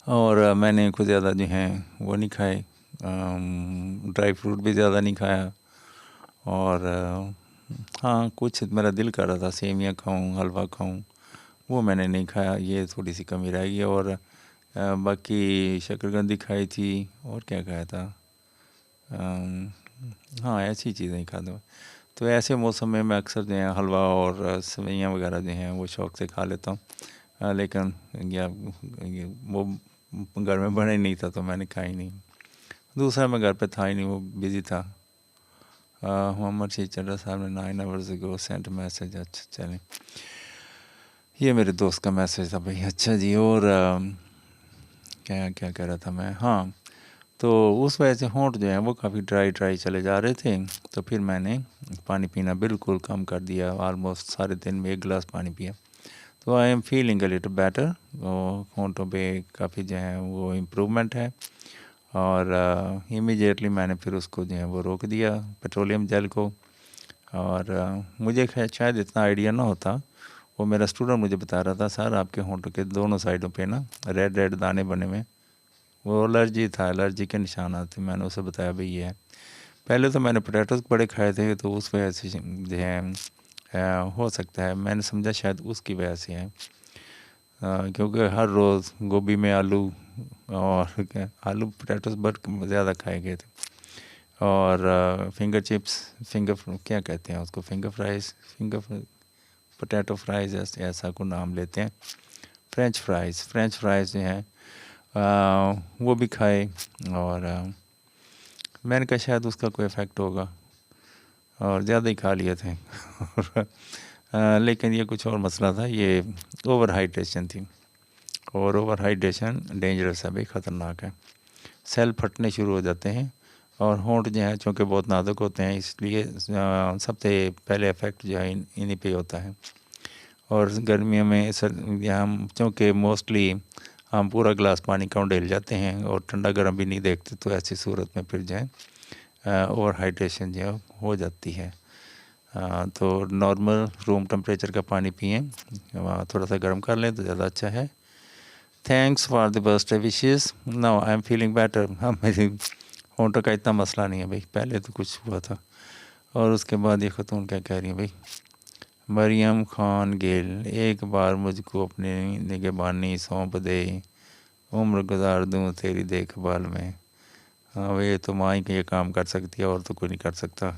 और मैंने कुछ ज़्यादा जो है वो नहीं खाए, ड्राई फ्रूट भी ज़्यादा नहीं खाया, और हाँ कुछ मेरा दिल कर रहा था सेमियाँ खाऊं, हलवा खाऊं, वो मैंने नहीं खाया, ये थोड़ी सी कमी रह गई। और बाकी शक्करकंदी खाई थी, और क्या खाया था, हाँ ऐसी चीज़ें ही खाता हूँ। तो ऐसे मौसम में मैं अक्सर जो है हलवा और सेवइयाँ वगैरह जो हैं वो शौक़ से खा लेता हूँ, लेकिन ये वो घर में बना ही नहीं था, तो मैंने खाई नहीं। दूसरा मैं घर पे था ही नहीं, वो बिज़ी था। मोहम्मद शी चड्डा साहब ने 9 आवर्स अगो सेंट मैसेज। अच्छा चलें, ये मेरे दोस्त का मैसेज था भाई। अच्छा जी, और क्या क्या कह रहा था मैं, हाँ, तो उस वजह से होंठ जो है वो काफ़ी ड्राई चले जा रहे थे, तो फिर मैंने पानी पीना बिल्कुल कम कर दिया, ऑलमोस्ट सारे दिन में 1 गिलास पानी पिया। तो I am feeling a little better, होंठों पे काफ़ी जो है वो इम्प्रूवमेंट है, और इमीडिएटली मैंने फिर उसको जो है वो रोक दिया, पेट्रोलियम जेल को। और मुझे शायद इतना आइडिया ना होता, वो मेरा स्टूडेंट मुझे बता रहा था, सर आपके होंठों के दोनों साइडों पे ना रेड दाने बने हुए, वो एलर्जी था, एलर्जी के निशानात थे। मैंने उसे बताया भाई ये है। पहले तो मैंने पोटैटोज़ बड़े खाए थे, तो उस वजह से जो है हो सकता है, मैंने समझा शायद उसकी वजह से है, क्योंकि हर रोज़ गोभी में आलू, और क्या आलू पोटैटोज़ बहुत ज़्यादा खाए गए थे, और फिंगर चिप्स, क्या कहते हैं उसको, फिंगर पोटैटो फ्राइज़ ऐसा को नाम लेते हैं, फ्रेंच फ्राइज़ जो हैं वो भी खाए, और मैंने कहा शायद उसका कोई इफ़ेक्ट होगा, और ज़्यादा ही खा लिए थे। लेकिन ये कुछ और मसला था, ये ओवर हाइड्रेशन थी, और ओवर हाइड्रेशन डेंजरस है भाई, ख़तरनाक है। सेल फटने शुरू हो जाते हैं, और होंठ जो है चूँकि बहुत नाजुक होते हैं, इसलिए सबसे पहले इफ़ेक्ट जो है इन्हीं पे होता है। और गर्मियों में हम चूँकि मोस्टली हम पूरा गिलास पानी का उंडेल जाते हैं और ठंडा गर्म भी नहीं देखते, तो ऐसी सूरत में फिर जो है ओवर हाइड्रेशन जो है हो जाती है। तो नॉर्मल रूम टेम्परेचर का पानी पिएँ, थोड़ा सा गर्म कर लें तो ज़्यादा अच्छा है। Thanks for the birthday wishes, now I am feeling better. हाँ, मेरी होंठों का इतना मसला नहीं है भाई, पहले तो कुछ हुआ था। और उसके बाद ये ख़तून क्या कह रही है भाई, मरियम खान गिल, एक बार मुझको अपनी निगहबानी सौंप दे, उम्र गुजार दूँ तेरी देखभाल में। हाँ भाई, ये तो माँ ही ये काम कर सकती है, और तो कोई नहीं कर सकता।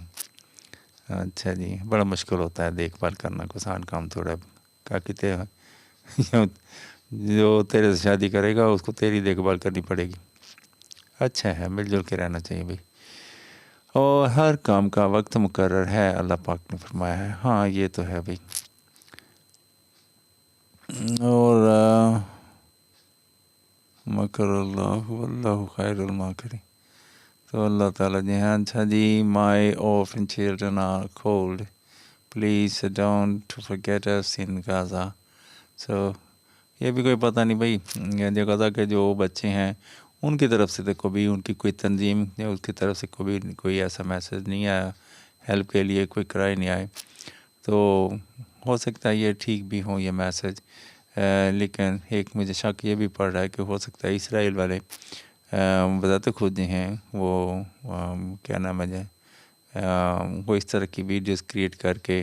अच्छा जी, बड़ा मुश्किल होता है देखभाल करना, को आसान काम थोड़ा। क्या कहते हैं जो तेरे से शादी करेगा उसको तेरी देखभाल करनी पड़ेगी। अच्छा है, मिलजुल के रहना चाहिए भाई। और हर काम का वक्त मुकर्रर है, अल्लाह पाक ने फरमाया है। हाँ ये तो है भाई। और मकरुल्लाह वल्लाहु खैरुल माकिरीन। तो अल्लाह ताला जी हैं। अच्छा जी, my orphan children are cold, please don't forget us in Gaza. So ये भी कोई पता नहीं भाई, जो गाज़ा के जो बच्चे हैं उनकी तरफ से तो कभी उनकी कोई तंजीम या उसकी तरफ से कभी कोई ऐसा मैसेज नहीं आया हेल्प के लिए, कोई क्राई नहीं आए। तो हो सकता है ये ठीक भी हो ये मैसेज, लेकिन एक मुझे शक ये भी पड़ रहा है कि हो सकता है इसराइल वाले बताते खुद ही हैं वो क्या नाम है वो इस तरह की वीडियोस क्रिएट करके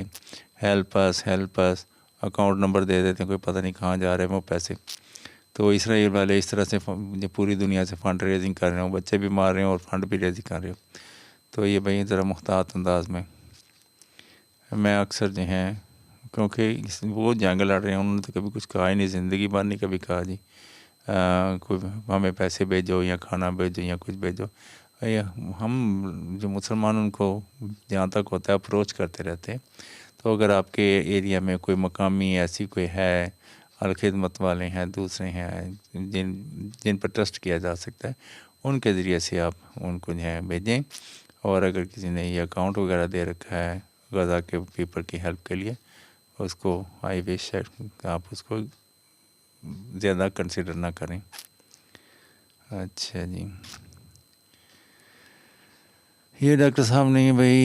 हेल्प अस अकाउंट नंबर दे देते हैं, कोई पता नहीं कहाँ जा रहे हैं वो पैसे। तो इसराइल वाले इस तरह से जो पूरी दुनिया से फ़ंड रेजिंग कर रहे हो, बच्चे भी मार रहे हैं और फंड भी रेजिंग कर रहे हो। तो ये भाई ज़रा मुख्तात अंदाज में मैं अक्सर जो हैं, क्योंकि वो जंग लड़ रहे हैं, उन्होंने तो कभी कुछ कहा ही नहीं, ज़िंदगी भर नहीं कभी कहा जी कोई हमें पैसे भेजो या खाना भेजो या कुछ भेजो। हम जो मुसलमान उनको जहाँ तक होता है अप्रोच करते रहते हैं। तो अगर आपके एरिया में कोई मकामी ऐसी कोई है, अलखिदमत वाले हैं, दूसरे हैं जिन जिन पर ट्रस्ट किया जा सकता है, उनके ज़रिए से आप उनको जो है भेजें। और अगर किसी ने ये अकाउंट वगैरह दे रखा है गज़ा के पीपल की हेल्प के लिए, उसको आई विश आप उसको ज़्यादा कंसिडर ना करें। अच्छा जी, ये डॉक्टर साहब नहीं भाई,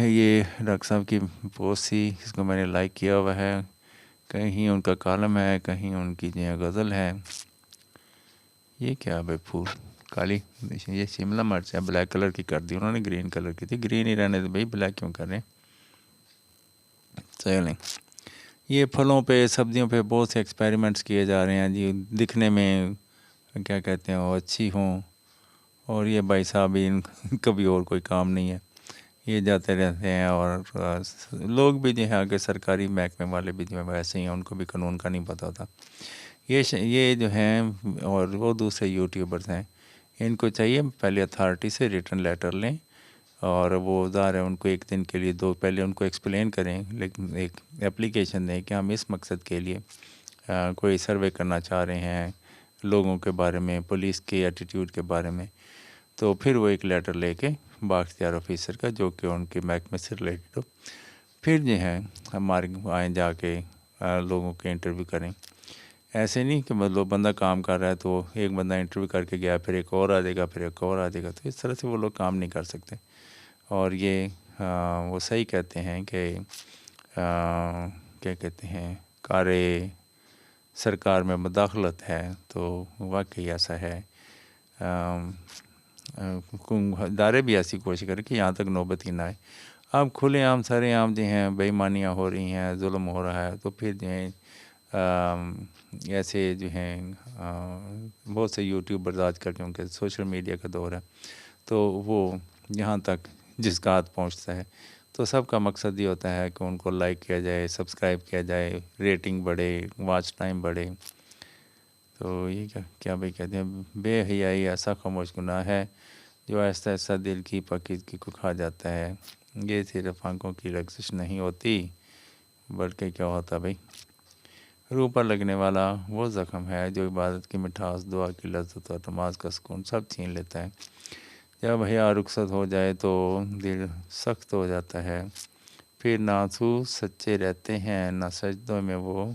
ये डॉक्टर साहब की पोस्ट थी, इसको मैंने लाइक किया हुआ है। कहीं उनका कॉलम है, कहीं उनकी जो गज़ल है। ये क्या भाई फूल काली, ये शिमला मिर्च है, ब्लैक कलर की कर दी उन्होंने, ग्रीन कलर की थी, ग्रीन ही रहने दे भाई, ब्लैक क्यों कर रहे हैं। चलें, ये फलों पे सब्जियों पे बहुत से एक्सपेरिमेंट्स किए जा रहे हैं जी, दिखने में क्या कहते हैं वो अच्छी हों, और ये भाई साहब इन कभी और कोई काम नहीं है, ये जाते रहते हैं। और लोग भी जो है आगे सरकारी महकमे वाले भी जो है वैसे ही हैं, उनको भी कानून का नहीं पता होता। ये जो हैं और वो दूसरे यूट्यूबर्स हैं, इनको चाहिए पहले अथॉरिटी से रिटर्न लेटर लें, और वो ज़ाहिर है उनको एक दिन के लिए दो पहले उनको एक्सप्लेन करें, लेकिन एक एप्लीकेशन दें कि हम इस मकसद के लिए कोई सर्वे करना चाह रहे हैं लोगों के बारे में, पुलिस के एटीट्यूड के बारे में। तो फिर वो एक लेटर लेके बाख्तियार ऑफिसर का, जो कि उनके महकमे से रिलेटेड हो, फिर जो है हमारे आए जाके लोगों के इंटरव्यू करें। ऐसे नहीं कि मतलब बंदा काम कर रहा है तो एक बंदा इंटरव्यू करके गया, फिर एक और आ जाएगा, फिर एक और आ जाएगा, तो इस तरह से वो लोग काम नहीं कर सकते। और ये वो सही कहते हैं कि क्या कहते हैं कार्य सरकार में मुदाखलत है, तो वाकई ऐसा है। इदारे भी ऐसी कोशिश करें कि यहाँ तक नौबत ही ना आए। अब खुलेआम सरेआम जो हैं बेईमानियाँ हो रही हैं, जुल्म हो रहा है, तो फिर जो है ऐसे जो हैं बहुत से यूट्यूबर्स आजकल, क्योंकि सोशल मीडिया का दौर है, तो वो यहाँ तक जिसका हाथ पहुँचता है, तो सबका मकसद ये होता है कि उनको लाइक किया जाए, सब्सक्राइब किया जाए, रेटिंग बढ़े, वॉच टाइम बढ़े। तो ये क्या क्या भाई कहते हैं, बेहयाई ऐसा खामोश गुनाह है जो ऐसा ऐसा दिल की पाकीज़गी को खा जाता है। ये सिर्फ आंखों की लग़ज़िश नहीं होती, बल्कि क्या होता भाई, रूह पर लगने वाला वो ज़ख्म है जो इबादत की मिठास, दुआ की लज्जत और नमाज का सुकून सब छीन लेता है। जब हया रुखसत हो जाए तो दिल सख्त हो जाता है। फिर ना आंसू सच्चे रहते हैं ना सजदों में वो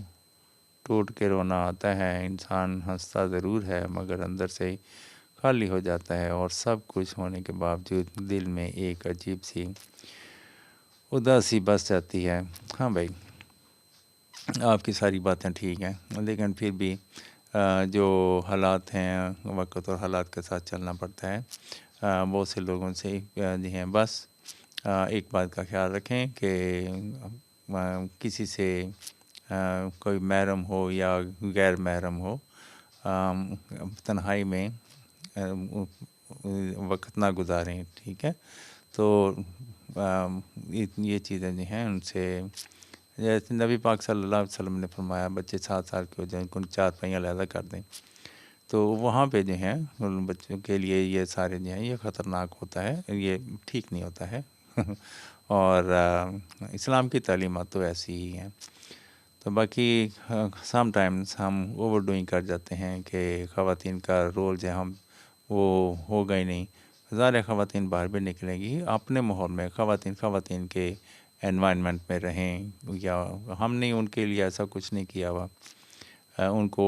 टूट के रोना आता है। इंसान हंसता ज़रूर है मगर अंदर से ही खाली हो जाता है और सब कुछ होने के बावजूद दिल में एक अजीब सी उदासी बस जाती है। हाँ भाई, आपकी सारी बातें ठीक हैं लेकिन फिर भी जो हालात हैं वक्त और हालात के साथ चलना पड़ता है। बहुत से लोगों से जी हैं बस एक बात का ख्याल रखें कि किसी से कोई महरम हो या गैर महरम हो, तन्हाई में वक्त ना गुजारें, ठीक है। तो ये चीज़ें जो हैं उनसे, जैसे नबी पाक सल्लल्लाहु अलैहि वसल्लम ने फरमाया बच्चे 7 साल के हो जाएं उनको 4 पहिया अलहदा कर दें। तो वहाँ पे जो है उन बच्चों के लिए ये सारे जो हैं ये ख़तरनाक होता है, ये ठीक नहीं होता है और इस्लाम की तालीमात तो ऐसी ही हैं। तो बाकी सम टाइम्स हम ओवर डूइंग कर जाते हैं कि ख़वातीन का रोल जो हम वो होगा ही नहीं। ज़ाहिर ख़वातीन बाहर भी निकलेंगी, अपने माहौल में ख़वातीन के एनवायरनमेंट में रहें, या हमने उनके लिए ऐसा कुछ नहीं किया हुआ, उनको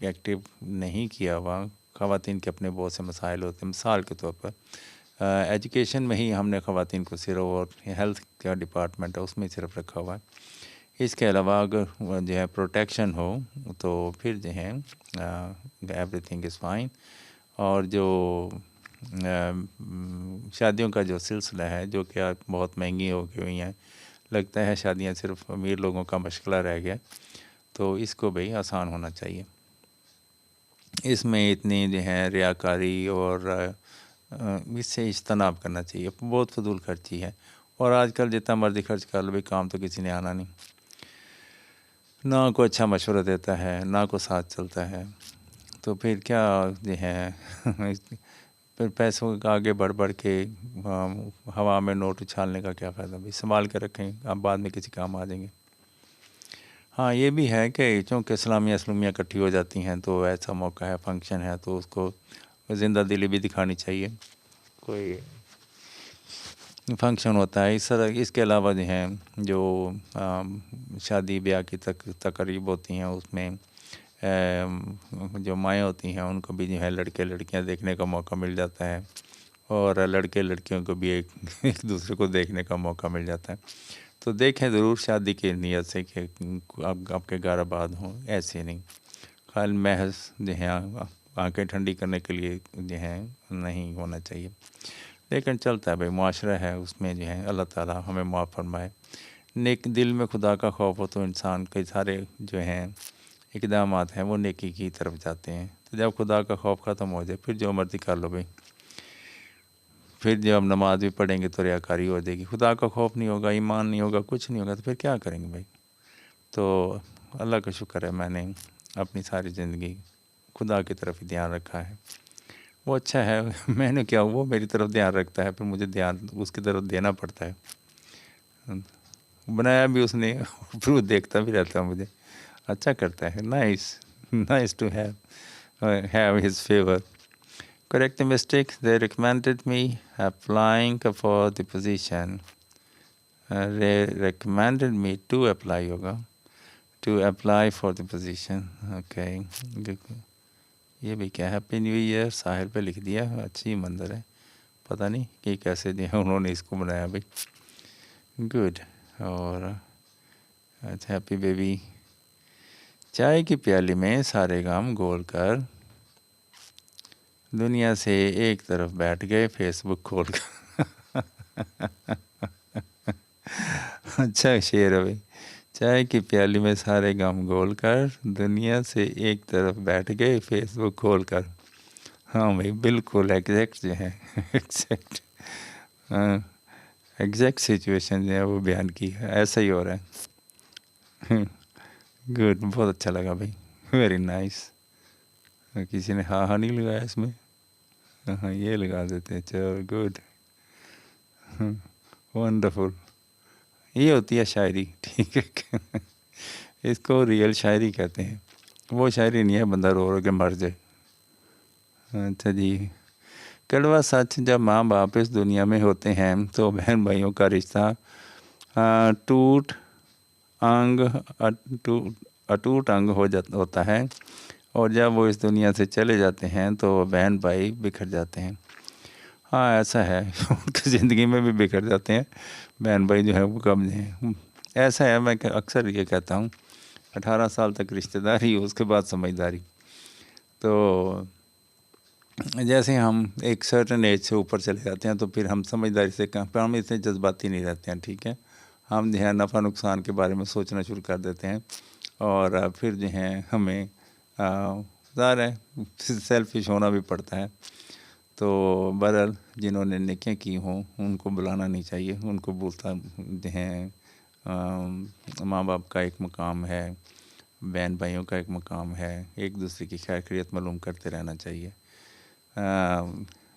एक्टिव नहीं किया हुआ। ख़वातीन के अपने बहुत से मसाइल होते हैं। मिसाल के तौर पर एजुकेशन में ही हमने ख़वातीन को सिर्फ, और हेल्थ का डिपार्टमेंट है उसमें सिर्फ रखा हुआ है। इसके अलावा अगर जो है प्रोटेक्शन हो तो फिर जो है एवरीथिंग इज़ फाइन। और जो शादियों का जो सिलसिला है जो कि आज बहुत महंगी हो गई हुई हैं, लगता है शादियां सिर्फ अमीर लोगों का मशगला रह गया, तो इसको भाई आसान होना चाहिए। इसमें इतनी जो है रियाकारी और इससे इज्तनाब करना चाहिए, बहुत फजूल खर्ची है। और आजकल जितना मर्ज़ी खर्च कर लो भाई, काम तो किसी ने आना नहीं, ना कोई अच्छा मशवरा देता है ना कोई साथ चलता है, तो फिर क्या जो है फिर पैसों के आगे बढ़ बढ़ के हवा में नोट उछालने का क्या फ़ायदा भाई। संभाल के रखें, आप बाद में किसी काम आ जाएंगे। हाँ ये भी है कि चूँकि इस्लामिया इस्लामिया इकट्ठी हो जाती हैं तो ऐसा मौका है, फंक्शन है, तो उसको ज़िंदा दिली भी दिखानी चाहिए। कोई फंक्शन होता है इस तरह। इसके अलावा जो हैं जो शादी ब्याह की तकरीब होती हैं उसमें जो माएँ होती हैं उनको भी जो है लड़के लड़कियां देखने का मौका मिल जाता है, और लड़के लड़कियों को भी एक दूसरे को देखने का मौका मिल जाता है। तो देखें ज़रूर शादी की नीयत से कि आपके घर आबाद हों, ऐसे नहीं खाली महज जो है आँखें ठंडी करने के लिए जो है नहीं होना चाहिए। लेकिन चलता है भाई, मुआशरा है उसमें जो है अल्लाह ताला हमें माफ़ फरमाए। नेक दिल में खुदा का खौफ हो तो इंसान कई सारे जो हैं इक़दामात हैं वो नेकी की तरफ जाते हैं। तो जब खुदा का खौफ ख़त्म हो जाए फिर जो मर्ज़ी कर लो भाई, फिर जब हम नमाज भी पढ़ेंगे तो रियाकारी हो जाएगी। खुदा का खौफ नहीं होगा, ईमान नहीं होगा, कुछ नहीं होगा, तो फिर क्या करेंगे भाई। तो अल्लाह का शुक्र है मैंने अपनी सारी ज़िंदगी खुदा की तरफ ही ध्यान रखा है, वो अच्छा है। मैंने क्या, वो मेरी तरफ ध्यान रखता है, फिर मुझे ध्यान उसकी तरफ देना पड़ता है। बनाया भी उसने फिर वो देखता भी रहता है मुझे, अच्छा करता है। Nice nice to have his favor. Correct the mistake. They recommended me applying for the position. They recommended me to apply yoga, to apply for the position. Okay. ये भी क्या, हैप्पी न्यू ईयर साहिल पे लिख दिया, अच्छी मंदिर है, पता नहीं कि कैसे दिया उन्होंने इसको बनाया भाई। गुड। और अच्छा, हैप्पी बेबी। चाय की प्याली में सारे गाम घोल कर दुनिया से एक तरफ बैठ गए फेसबुक खोल कर। अच्छा शेर है भाई। चाय की प्याली में सारे गम घोल कर दुनिया से एक तरफ बैठ गए फेसबुक खोल कर। हाँ भाई बिल्कुल एग्जैक्ट जो है एग्जैक्ट एग्जैक्ट सिचुएशन जो है वो बयान की है, ऐसा ही हो रहा है। गुड, बहुत अच्छा लगा भाई, वेरी नाइस। किसी ने हाँ हाँ नहीं लगाया इसमें, हाँ ये लगा देते हैं, चलो गुड, वंडरफुल। ये होती है शायरी, ठीक है। इसको रियल शायरी कहते हैं, वो शायरी नहीं है बंदा रो रो के मर जाए। अच्छा जी, कड़वा सच, जब माँ बाप इस दुनिया में होते हैं तो बहन भाइयों का रिश्ता टूट अंग अटूट अंग होता है, और जब वो इस दुनिया से चले जाते हैं तो बहन भाई बिखर जाते हैं। हाँ ऐसा है उनकी ज़िंदगी में भी बिखर जाते हैं बहन भाई, जो है वो कम हैं। ऐसा है, मैं अक्सर ये कहता हूँ 18 साल तक रिश्तेदारी, उसके बाद समझदारी। तो जैसे हम एक सर्टन एज से ऊपर चले जाते हैं तो फिर हम समझदारी से पर हम इतने जज्बाती नहीं रहते हैं, ठीक है। हम जो है नफ़ा नुकसान के बारे में सोचना शुरू कर देते हैं, और फिर जो है हमें ज़ाहिर है सेल्फिश होना भी पड़ता है। तो बहरहाल जिन्होंने नेकियां की हों उनको बुलाना नहीं चाहिए, उनको बोलता हैं। माँ बाप का एक मकाम है, बहन भाइयों का एक मकाम है, एक दूसरे की खैर खैरियत मालूम करते रहना चाहिए।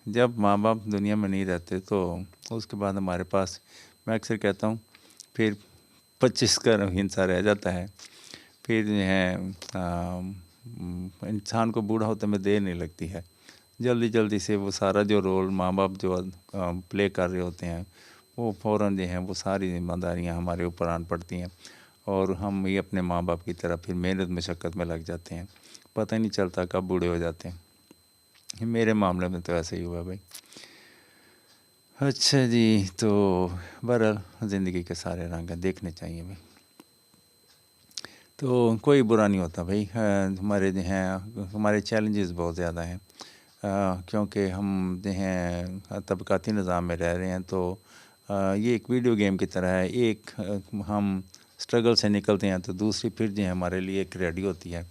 जब माँ बाप दुनिया में नहीं रहते तो उसके बाद हमारे पास, मैं अक्सर कहता हूँ, फिर 25 का हिस्सा रह जाता है। फिर जो है इंसान को बूढ़ा होते में देर नहीं लगती है, जल्दी जल्दी से वो सारा जो रोल माँ बाप जो प्ले कर रहे होते हैं वो फ़ौरन जो हैं वो सारी ज़िम्मेदारियाँ हमारे ऊपर आन पड़ती हैं, और हम ये अपने माँ बाप की तरह फिर मेहनत मशक्क़त में लग जाते हैं, पता ही नहीं चलता कब बूढ़े हो जाते हैं। मेरे मामले में तो ऐसे ही हुआ भाई। अच्छा जी, तो बहरहाल ज़िंदगी के सारे रंग देखने चाहिए भाई, तो कोई बुरा नहीं होता भाई। हमारे जो हैं हमारे चैलेंजेस बहुत ज़्यादा हैं, क्योंकि हम जो हैं तबक़ाती निज़ाम में रह रहे हैं। तो ये एक वीडियो गेम की तरह है, एक हम स्ट्रगल से निकलते हैं तो दूसरी फिर जो है हमारे लिए एक रेडी होती है,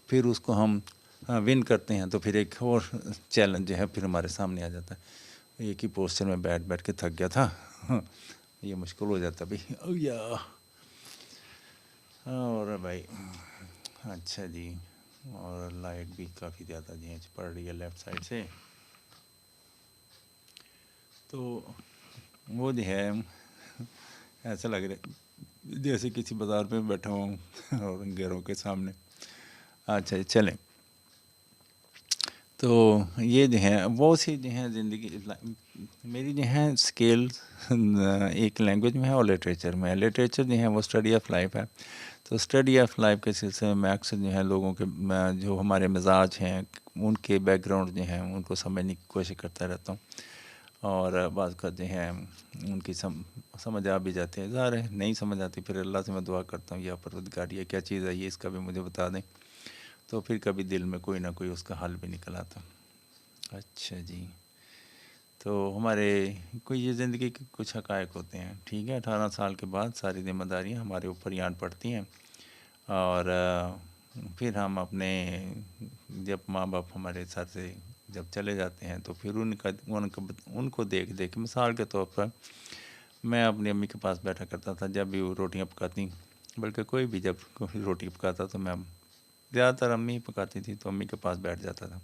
फिर उसको हम विन करते हैं तो फिर एक और चैलेंज जो है फिर हमारे सामने आ जाता है। एक ही पोस्चर में बैठ बैठ के थक गया था ये मुश्किल हो जाता भाई। या और भाई अच्छा जी, और लाइट भी काफ़ी ज़्यादा जी पड़ रही है लेफ़्ट साइड से। तो वो जो है ऐसा लग रहा है जैसे किसी बाज़ार में बैठा हूँ और अंधेरों के सामने। अच्छा जी चलें, तो ये जो है वो सी जो है ज़िंदगी मेरी जो है स्किल्स एक लैंग्वेज में है और लिटरेचर में है। लिटरेचर जो है वो स्टडी ऑफ लाइफ है, तो स्टडी ऑफ लाइफ के सिलसिले में अक्सर जो है लोगों के जो हमारे मिजाज हैं उनके बैकग्राउंड जो हैं उनको समझने की कोशिश करता रहता हूँ, और बाज़ का जो है उनकी समझ आ भी जाती है। ज़ाहिर है नहीं समझ आती, फिर अल्लाह से मैं दुआ करता हूँ या परवरदिगार ये क्या चीज़ है, ये इसका भी मुझे बता दें, तो फिर कभी दिल में कोई ना कोई उसका हल भी निकल आता। अच्छा जी, तो हमारे कोई ये ज़िंदगी के कुछ हक़ाइक़ होते हैं, ठीक है। 18 साल के बाद सारी ज़िम्मेदारियाँ हमारे ऊपर ही आन पड़ती हैं, और फिर हम अपने जब माँ बाप हमारे साथ से जब चले जाते हैं तो फिर उनको देख देख मिसाल के तौर पर मैं अपनी अम्मी के पास बैठा करता था जब भी वो रोटियाँ पकाती, बल्कि कोई भी जब कोई रोटी पकाता तो मैं, ज़्यादातर अम्मी ही पकाती थी तो अम्मी के पास बैठ जाता था।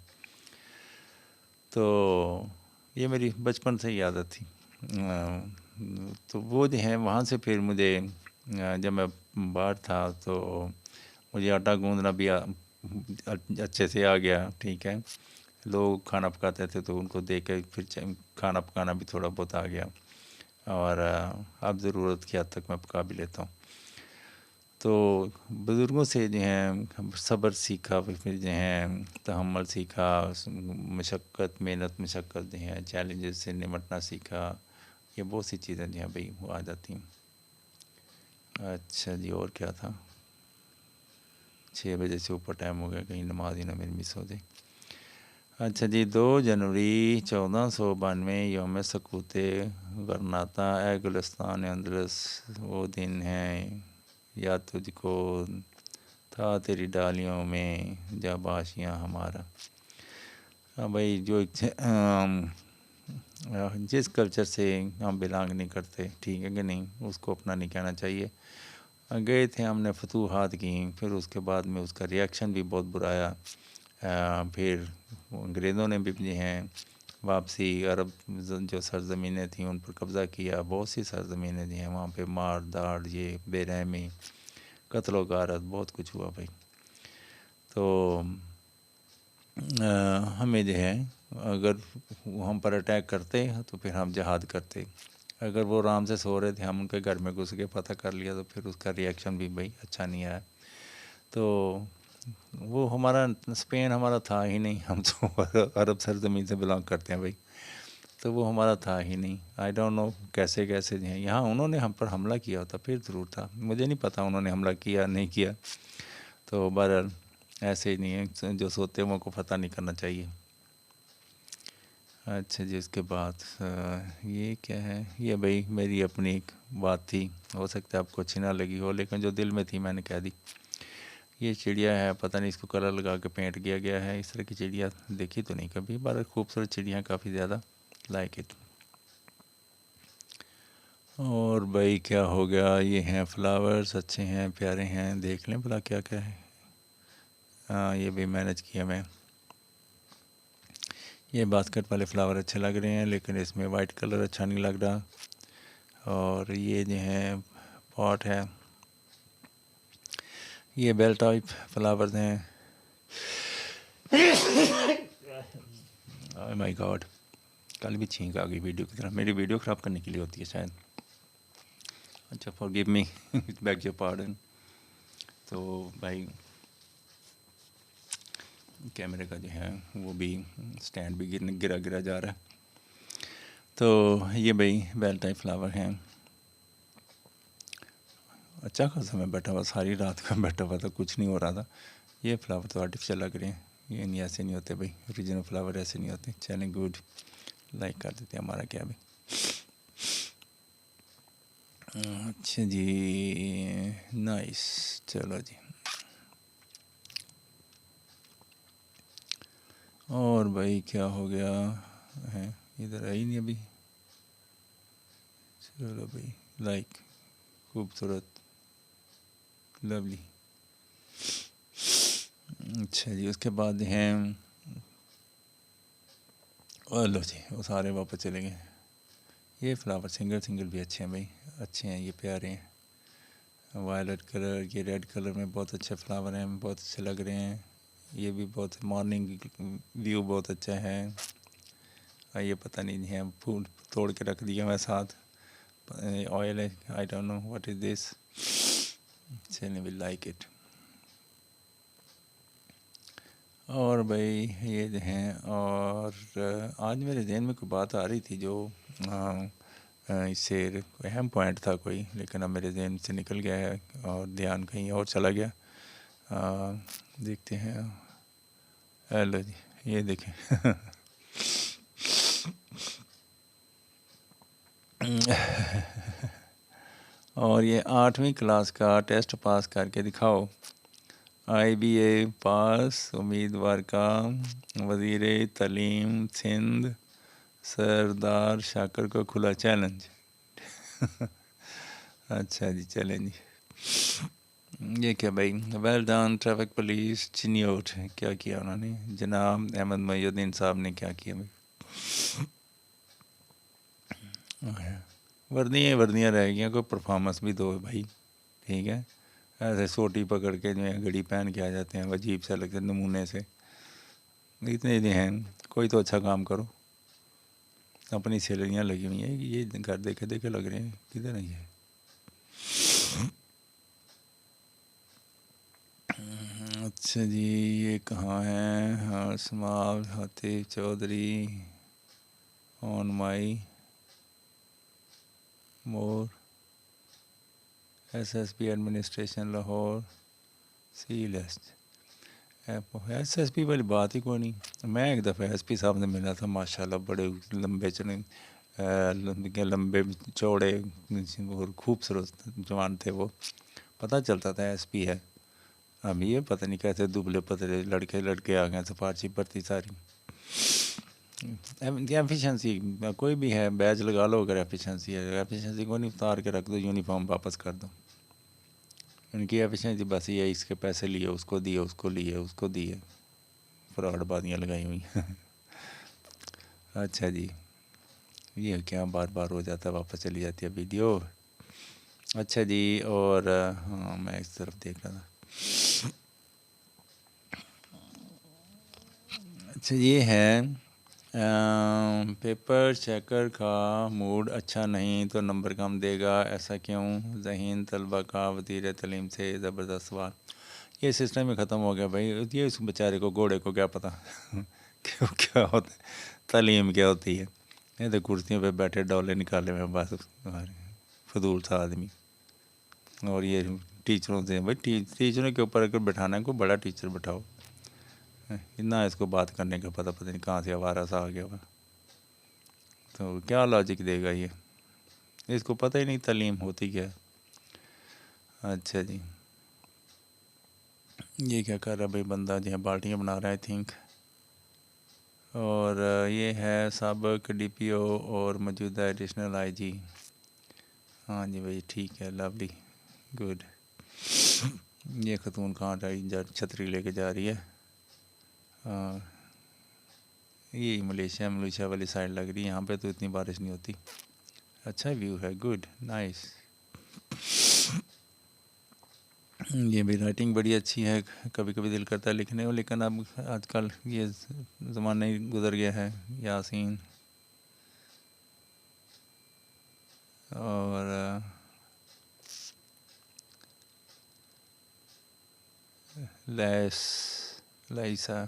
तो ये मेरी बचपन से ही आदत थी। तो वो जो है वहाँ से फिर मुझे जब मैं बाहर था तो मुझे आटा गूँधना भी अच्छे से आ गया, ठीक है। लोग खाना पकाते थे तो उनको देख के फिर खाना पकाना भी थोड़ा बहुत आ गया, और अब ज़रूरत की हद तक मैं पका भी लेता हूँ। तो बुज़ुर्गों से जो है सब्र सीखा, फिर जो है तहम्मुल सीखा, मशक्क़त मेहनत मशक्क़त जो है चैलेंजेस से निपटना सीखा, ये बहुत सी चीज़ें जो हैं भाई वो आ जाती हैं। अच्छा जी, और क्या था, 6 बजे से ऊपर टाइम हो गया, कहीं नमाज ही ना मेरी मिस हो जाए। अच्छा जी, 2 जनवरी 1492 यौम सकूत गरनाता ए गुलिस्तान अंदलस, वो दिन है या तुझको था तेरी डालियों में जब आशियाँ हमारा। भाई जो जिस कल्चर से हम बिलोंग नहीं करते, ठीक है कि नहीं, उसको अपना नहीं कहना चाहिए। गए थे हमने फतूहात की, फिर उसके बाद में उसका रिएक्शन भी बहुत बुरा आया। फिर अंग्रेज़ों ने भी जो हैं वापसी अरब जो सरज़मीनें थी उन पर कब्ज़ा किया, बहुत सी सरज़मीनें जो हैं वहाँ पे मार दाड़, ये बेरहमी, कत्ल व गारत बहुत कुछ हुआ भाई। तो हमें जो है अगर वो हम पर अटैक करते तो फिर हम जिहाद करते। अगर वो आराम से सो रहे थे, हम उनके घर में घुस के पता कर लिया, तो फिर उसका रिएक्शन भी भाई अच्छा नहीं आया। तो वो हमारा स्पेन हमारा था ही नहीं, हम तो अरब सरजमीन से बिलोंग करते हैं भाई, तो वो हमारा था ही नहीं। आई डोंट नो कैसे कैसे जो है यहाँ उन्होंने हम पर हमला किया होता फिर ज़रूर था, मुझे नहीं पता उन्होंने हमला किया नहीं किया। तो बहरहाल ऐसे ही नहीं है, जो सोते हैं उनको पता नहीं करना चाहिए। अच्छा जी, उसके बाद ये क्या है, ये भाई मेरी अपनी एक बात थी, हो सकता है आपको अच्छी ना लगी हो, लेकिन जो दिल में थी मैंने कह दी। ये चिड़िया है, पता नहीं इसको कलर लगा के पेंट किया गया है, इस तरह की चिड़िया देखी तो नहीं कभी, पर खूबसूरत चिड़िया काफ़ी ज़्यादा, लाइक इट। और भाई क्या हो गया, ये हैं फ्लावर्स, अच्छे हैं प्यारे हैं, देख लें भला क्या क्या है। हाँ ये भी मैनेज किया मैं। ये बास्केट वाले फ्लावर अच्छे लग रहे हैं, लेकिन इसमें वाइट कलर अच्छा नहीं लग रहा। और ये जो है पॉट है, ये बेल टाइप फ्लावर्स हैं। ओह माय गॉड, कल भी छींक आ गई वीडियो की तरह, मेरी वीडियो ख़राब करने के लिए होती है शायद। अच्छा forgive me, bag your pardon. तो भाई कैमरे का जो है वो भी स्टैंड भी गिरा गिरा जा रहा है। तो ये भाई बेल टाइप फ्लावर हैं। अच्छा खासा मैं बैठा हुआ, सारी रात का बैठा हुआ था, कुछ नहीं हो रहा था। ये फ्लावर तो आर्टिफिशियल लग रहे हैं, ये नहीं ऐसे नहीं होते भाई, ओरिजिनल फ्लावर ऐसे नहीं होते। चलें गुड, लाइक कर देते हैं, हमारा क्या भाई। अच्छा जी, नाइस, चलो जी। और भाई क्या हो गया है, इधर आई नहीं अभी। चलो भाई, लाइक, खूबसूरत, लवली। अच्छा जी, उसके बाद हैं, लो जी वो सारे वापस चले गए। ये फ्लावर सिंगल सिंगल भी अच्छे हैं भाई, अच्छे हैं, ये प्यारे हैं। वायलेट कलर, ये रेड कलर में बहुत अच्छे फ्लावर हैं, बहुत अच्छे लग रहे हैं। ये भी बहुत, मॉर्निंग व्यू बहुत अच्छा है। ये पता नहीं है, फूल तोड़ के रख दिया मैं साथ, ऑयल है, I don't know what is this, चलिए वी लाइक इट। और भाई ये जो हैं, और आज मेरे जहन में कोई बात आ रही थी जो इससे अहम पॉइंट था कोई, लेकिन अब मेरे जहन से निकल गया है और ध्यान कहीं और चला गया। देखते हैं, हेलो जी, ये देखें। और ये 8वीं क्लास का टेस्ट पास करके दिखाओ। IBA पास उम्मीदवार का वज़ीर तालीम सिंध सरदार शाकर को खुला चैलेंज। अच्छा जी, चलें जी। ये क्या भाई, well done traffic police Chiniot, क्या किया उन्होंने, जनाब अहमद मोइनुद्दीन साहब ने क्या किया भाई। वर्दियाँ रह गई, कोई परफॉर्मेंस भी दो भाई, ठीक है। ऐसे सोटी पकड़ के जो है घड़ी पहन के आ जाते हैं, अजीब से लगते नमूने से, इतने जो हैं, कोई तो अच्छा काम करो। अपनी सैलरियाँ लगी हुई हैं, ये घर देखे देखे लग रहे हैं, किधर है ये। अच्छा जी, ये कहाँ है, हाँ स्माल हाथी Chaudhary on my more SSP administration Lahore see list. SSP वाली बात ही कोई नहीं। मैं एक दफ़ा SP साहब ने मिला था, माशाल्लाह बड़े लंबे चने, लंबे चौड़े और खूबसूरत जवान थे वो, पता चलता था SP है। अब ये पता नहीं कैसे दुबले पतले लड़के लड़के आ गए, सिफारशी भर्ती सारी। एफिशिएंसी कोई भी है, बैच लगा लो, अगर एफिशिएंसी है, एफिशिएंसी को नहीं, उतार के रख दो, यूनिफॉर्म वापस कर दो। उनकी एफिशिएंसी बस ये, इसके पैसे लिए, उसको दिए, उसको लिए, उसको दिए, फ्रॉडबाजियाँ लगाई हुई। अच्छा जी, ये क्या बार बार हो जाता है, वापस चली जाती है वीडियो। अच्छा जी, और हाँ मैं इस तरफ देख रहा था। अच्छा ये है पेपर चेकर का मूड अच्छा नहीं तो नंबर कम देगा, ऐसा क्यों? ज़हीन तलबा का वज़ीर तलीम से ज़बरदस्त सवाल। ये सिस्टम ही ख़त्म हो गया भाई। ये उस बेचारे को घोड़े को क्या पता क्यों क्या होता है, तालीम क्या होती है। ये तो कुर्सियों पे बैठे डोले निकाले हुए बस फजूल सा आदमी। और ये टीचरों से भाई टीचरों के ऊपर अगर बैठाना है कोई बड़ा टीचर बैठाओ, इतना इसको बात करने का पता नहीं कहाँ से आवारा सा आ गया हुआ। तो क्या लॉजिक देगा ये, इसको पता ही नहीं तालीम होती क्या है। अच्छा जी, ये क्या कर रहा भाई बंदा जो है, बाल्टियाँ बना रहा है आई थिंक। और ये है सबक डीपीओ और मौजूदा एडिशनल आईजी। हाँ जी भाई ठीक है, लवली गुड। ये खतून कहाँ छतरी लेके जा रही है। ये मलेशिया वाली साइड लग रही है, यहाँ पे तो इतनी बारिश नहीं होती। अच्छा व्यू है, गुड नाइस। ये भी राइटिंग बड़ी अच्छी है, कभी कभी दिल करता है लिखने को, लेकिन अब आजकल ये ज़माना ही गुजर गया है। यासीन और लाइसा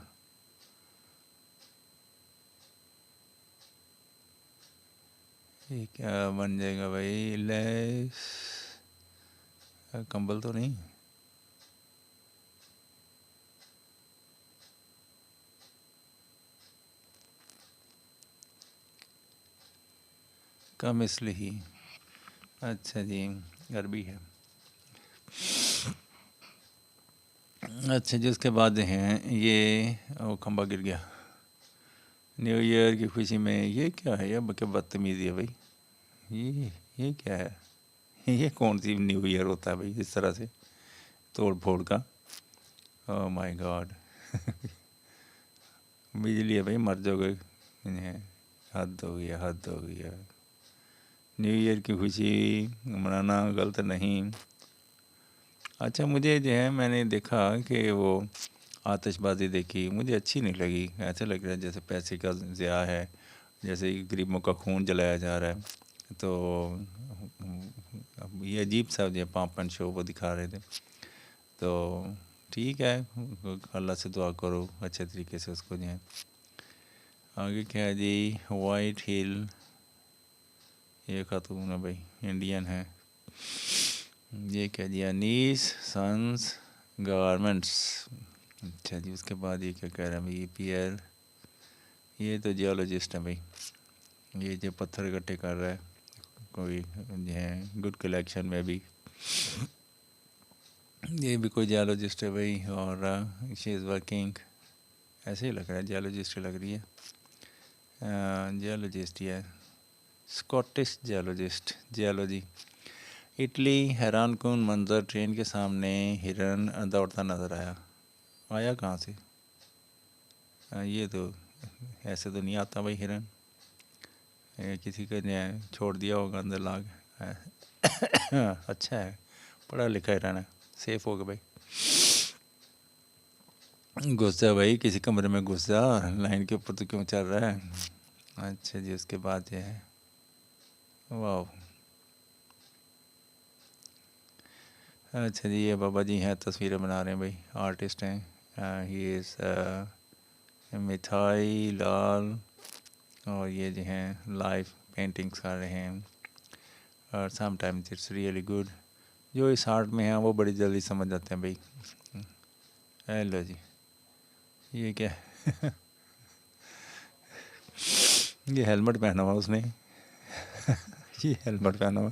ये क्या बन जाएगा भाई? लेस कंबल तो नहीं, कम इसलिए ही। अच्छा जी, अरबी है। अच्छा जी, उसके बाद हैं ये वो खंबा गिर गया। न्यू ईयर की खुशी में ये क्या है, ये क्या बदतमीज़ी है भाई। ये क्या है, ये कौन सी न्यू ईयर होता है भाई इस तरह से तोड़ फोड़ का। ओह माय गॉड बिजली है भाई, मर जाओगे। हद हो गया, हद हो गया। न्यू ईयर की खुशी मनाना गलत नहीं। अच्छा मुझे जो है, मैंने देखा कि वो आतिशबाज़ी देखी, मुझे अच्छी नहीं लगी। ऐसा लग रहा है जैसे पैसे का ज़िया है, जैसे गरीबों का खून जलाया जा रहा है। तो अब ये अजीब सा जो पापन शो वो दिखा रहे थे। तो ठीक है, अल्लाह से दुआ करो अच्छे तरीके से उसको जो है। आगे क्या है जी, वाइट हिल, ये खातून है भाई, इंडियन है। ये क्या जी, अनीस सन्स गारमेंट्स। अच्छा जी, उसके बाद ये क्या कह रहा है भाई, EPL, ये तो जियोलॉजिस्ट है भाई। ये जो पत्थर इकट्ठे कर रहा है कोई जो है, गुड कलेक्शन में भी। ये भी कोई जियोलॉजिस्ट है भाई। और शी इज़ वर्किंग, ऐसे ही लग रहा है जियोलॉजिस्ट लग रही है। जियोलॉजिस्ट है, स्कॉटिश जियोलॉजिस्ट, जियोलॉजी। इटली, हैरान कौन मंजर, ट्रेन के सामने हिरन दौड़ता नज़र आया। आया कहाँ से? ये तो ऐसे तो नहीं आता भाई हिरन, किसी का ने छोड़ दिया होगा अंदर लाग। अच्छा है, पढ़ा लिखा हिरन है, सेफ हो गया भाई। घुस जा भाई किसी कमरे में, घुस जा, लाइन के ऊपर तो क्यों चल रहा है। अच्छा जी, उसके बाद ये है, वाह। अच्छा जी, ये बाबा जी हैं, तस्वीरें बना रहे हैं भाई, आर्टिस्ट हैं। ये इज़ मिठाई लाल, और ये जो हैं लाइव पेंटिंग्स कर रहे हैं। और समटाइम्स इट्स रियली गुड, जो इस आर्ट में है वो बड़ी जल्दी समझ जाते हैं भाई। हेलो जी, ये क्या है? ये हेलमेट पहना हुआ उसने ये हेलमेट पहना हुआ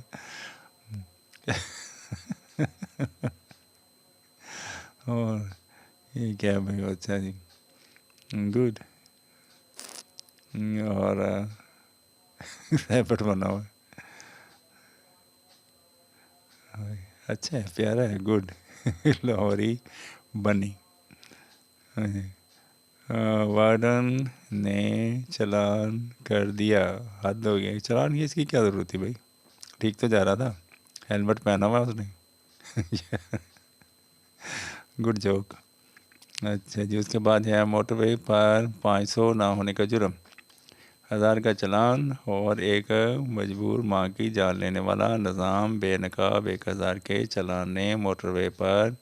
और ये क्या है भाई? अच्छा जी, गुड। और हेलमेट बना हुआ है, अच्छा है, प्यारा है, गुड। लाहौरी बनी। वार्डन ने चालान कर दिया, हद हो गया। चालान की इसकी क्या ज़रूरत थी भाई, ठीक तो जा रहा था, हेलमेट पहना हुआ उसने। Good joke. अच्छा जी, उसके बाद है मोटरवे पर 500 ना होने का जुर्म, 1000 का चालान और एक मजबूर माँ की जान लेने वाला निज़ाम। बेनकाब 1000 के चालान ने मोटरवे पर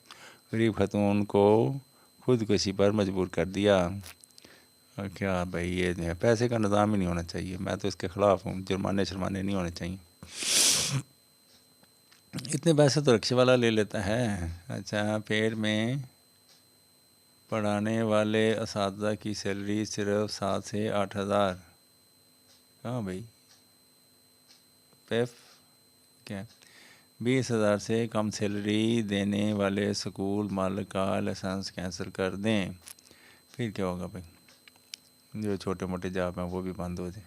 गरीब खातून को खुदकुशी पर मजबूर कर दिया। और क्या भाई, ये जो है पैसे का निज़ाम ही नहीं होना चाहिए। मैं तो इसके ख़िलाफ़ हूँ, जुर्माने शर्माने नहीं होने चाहिए। इतने पैसे तो रिक्शे वाला ले लेता है। अच्छा, पेड़ में पढ़ाने वाले असातिज़ा की सैलरी सिर्फ 7 से 8 हज़ार। कहाँ भाई, पेफ क्या, 20 हज़ार से कम सैलरी देने वाले स्कूल मालिक का लाइसेंस कैंसिल कर दें। फिर क्या होगा भाई, जो छोटे मोटे जॉब हैं वो भी बंद हो जाए।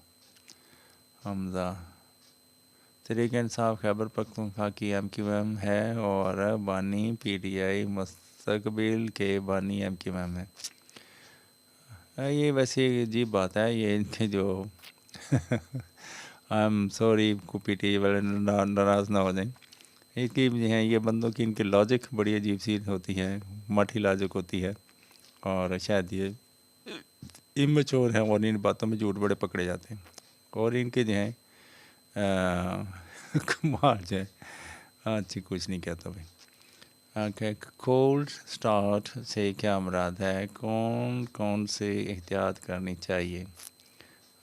हमज़ा तहरीक इंसाफ खैबर पख्तूनख्वा की MQM है और बानी PTI मुस्तकबिल के बानी MQM है। ये वैसे अजीब बात है, ये इनके जो आई एम सॉरी को PTI वाले नाराज़ ना हो जाएं। इनकी जो है ये बंदों की इनकी लॉजिक बड़ी अजीब सी होती है, मठी लॉजिक होती है, और शायद ये इमेच्योर हैं और इन बातों में झूठ बड़े पकड़े जाते हैं। और इनके जो हैं कमाल जो है, अच्छी कुछ नहीं कहता भाई। ओके, कोल्ड स्टार्ट से क्या मुराद है, कौन कौन से एहतियात करनी चाहिए?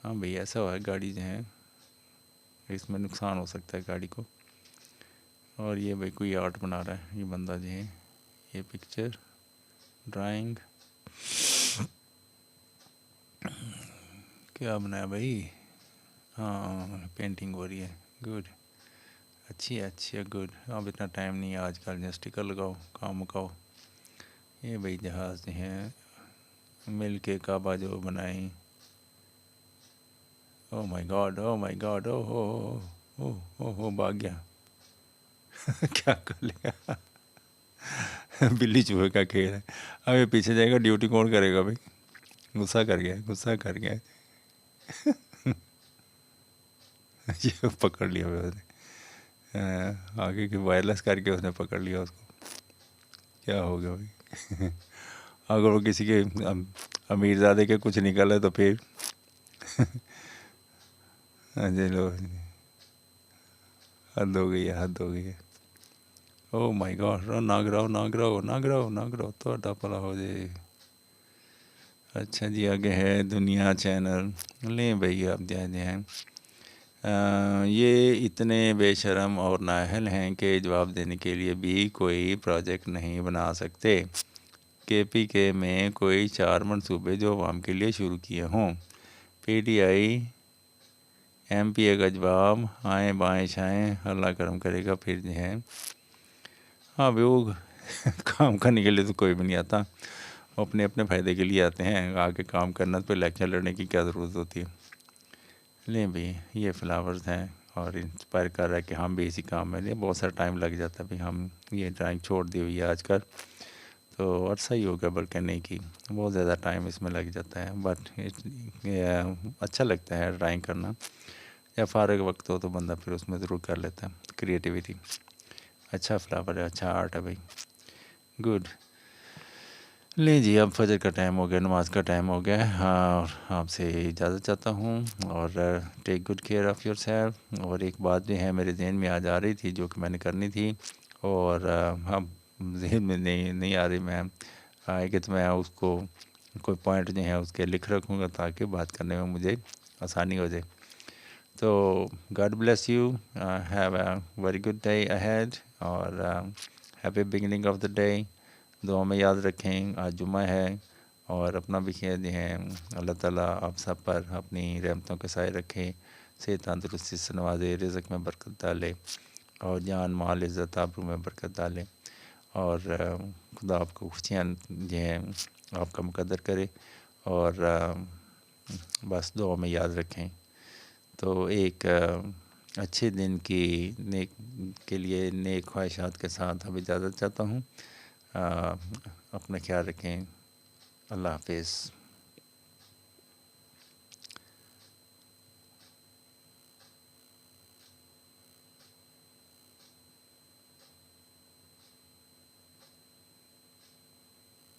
हाँ भाई, ऐसा हुआ है गाड़ी जो है इसमें नुकसान हो सकता है गाड़ी को। और ये भाई कोई आर्ट बना रहा है ये बंदा जो है, ये पिक्चर ड्राइंग क्या बनाया भाई? हाँ, पेंटिंग हो रही है। गुड, अच्छी है, अच्छी है, गुड। अब इतना टाइम नहीं है आजकल, जो स्टिकर लगाओ काम मुकाओ। ये भाई जहाज़ जो हैं मिल के काबा जो बनाए। Oh my god, oh my god, ओ हो हो भाग गया। क्या कर लिया? बिल्ली चूहे का खेल है। अब ये पीछे जाएगा, ड्यूटी कौन करेगा भाई? गुस्सा कर गया, गुस्सा कर गया। ये पकड़ लिया भाई उसने, आगे की वायरलेस करके उसने पकड़ लिया उसको। क्या हो गया भाई? अगर वो किसी के अमीरजादे के कुछ निकले तो फिर अजय लो, हद हो गई है, हद हो गई है। ओ माय गॉड, नाग रहो, नाग रहो, नाग रहो, नाग रहो, तो अड्डा पला हो जाए। अच्छा जी, आगे है दुनिया चैनल। लें भाई आप जाए हैं। ये इतने बेशरम और नाअहल हैं कि जवाब देने के लिए भी कोई प्रोजेक्ट नहीं बना सकते। KPK में कोई 4 मंसूबे जो अवाम के लिए शुरू किए हों। PTI MPA का जवाब, आएँ बाएँ छाएँ अल्लाह करम करेगा। फिर जो है हाँ भाई, वो काम करने के लिए तो कोई भी नहीं आता, अपने अपने फ़ायदे के लिए आते हैं। आगे काम करना तो इलेक्शन लड़ने की क्या ज़रूरत होती है। लें भाई, ये फ्लावर्स हैं और इंस्पायर कर रहा है कि हम भी इसी काम में लें। बहुत सारा टाइम लग जाता है भाई, हम ये ड्राइंग छोड़ दी हुई है आजकल, तो अर्सा ही हो गया बल्कि नहीं की, बहुत ज़्यादा टाइम इसमें लग जाता है। बट अच्छा लगता है ड्राइंग करना, या फ़ारग वक्त हो तो बंदा फिर उसमें ज़रूर कर लेता है क्रिएटिविटी। अच्छा फ्लावर है, अच्छा आर्ट है भाई, गुड। ले जी, अब फजर का टाइम हो गया, नमाज का टाइम हो गया। हाँ, और आपसे इजाज़त चाहता हूँ, और take good care of yourself. और एक बात जो है मेरे जहन में आज आ रही थी, जो कि मैंने करनी थी, और अब जहन में नहीं आ रही। मैं आएगी तो मैं उसको कोई पॉइंट जो है उसके लिख रखूँगा, ताकि बात करने में मुझे आसानी हो जाए। तो God bless you, have a very good day ahead, और happy beginning of the day. दुआ में याद रखें, आज जुम्मा है, और अपना भी ख्याल है। अल्लाह ताला आप सब पर अपनी रहमतों के साए रखें, सेहत तंदुरुस्ती से नवाजे, रिज़्क़ में बरकत डाले, और जान माल इज़्ज़त आबरू में बरकत डाले, और खुदा आपको खुशियाँ जो हैं आपका मुकद्दर करे। और बस दुआ में याद रखें। तो एक अच्छे दिन की नेक के लिए नेक ख्वाहिशात के साथ अब इजाज़त चाहता हूँ। अपना ख्याल रखें। अल्लाह हाफ़िज़।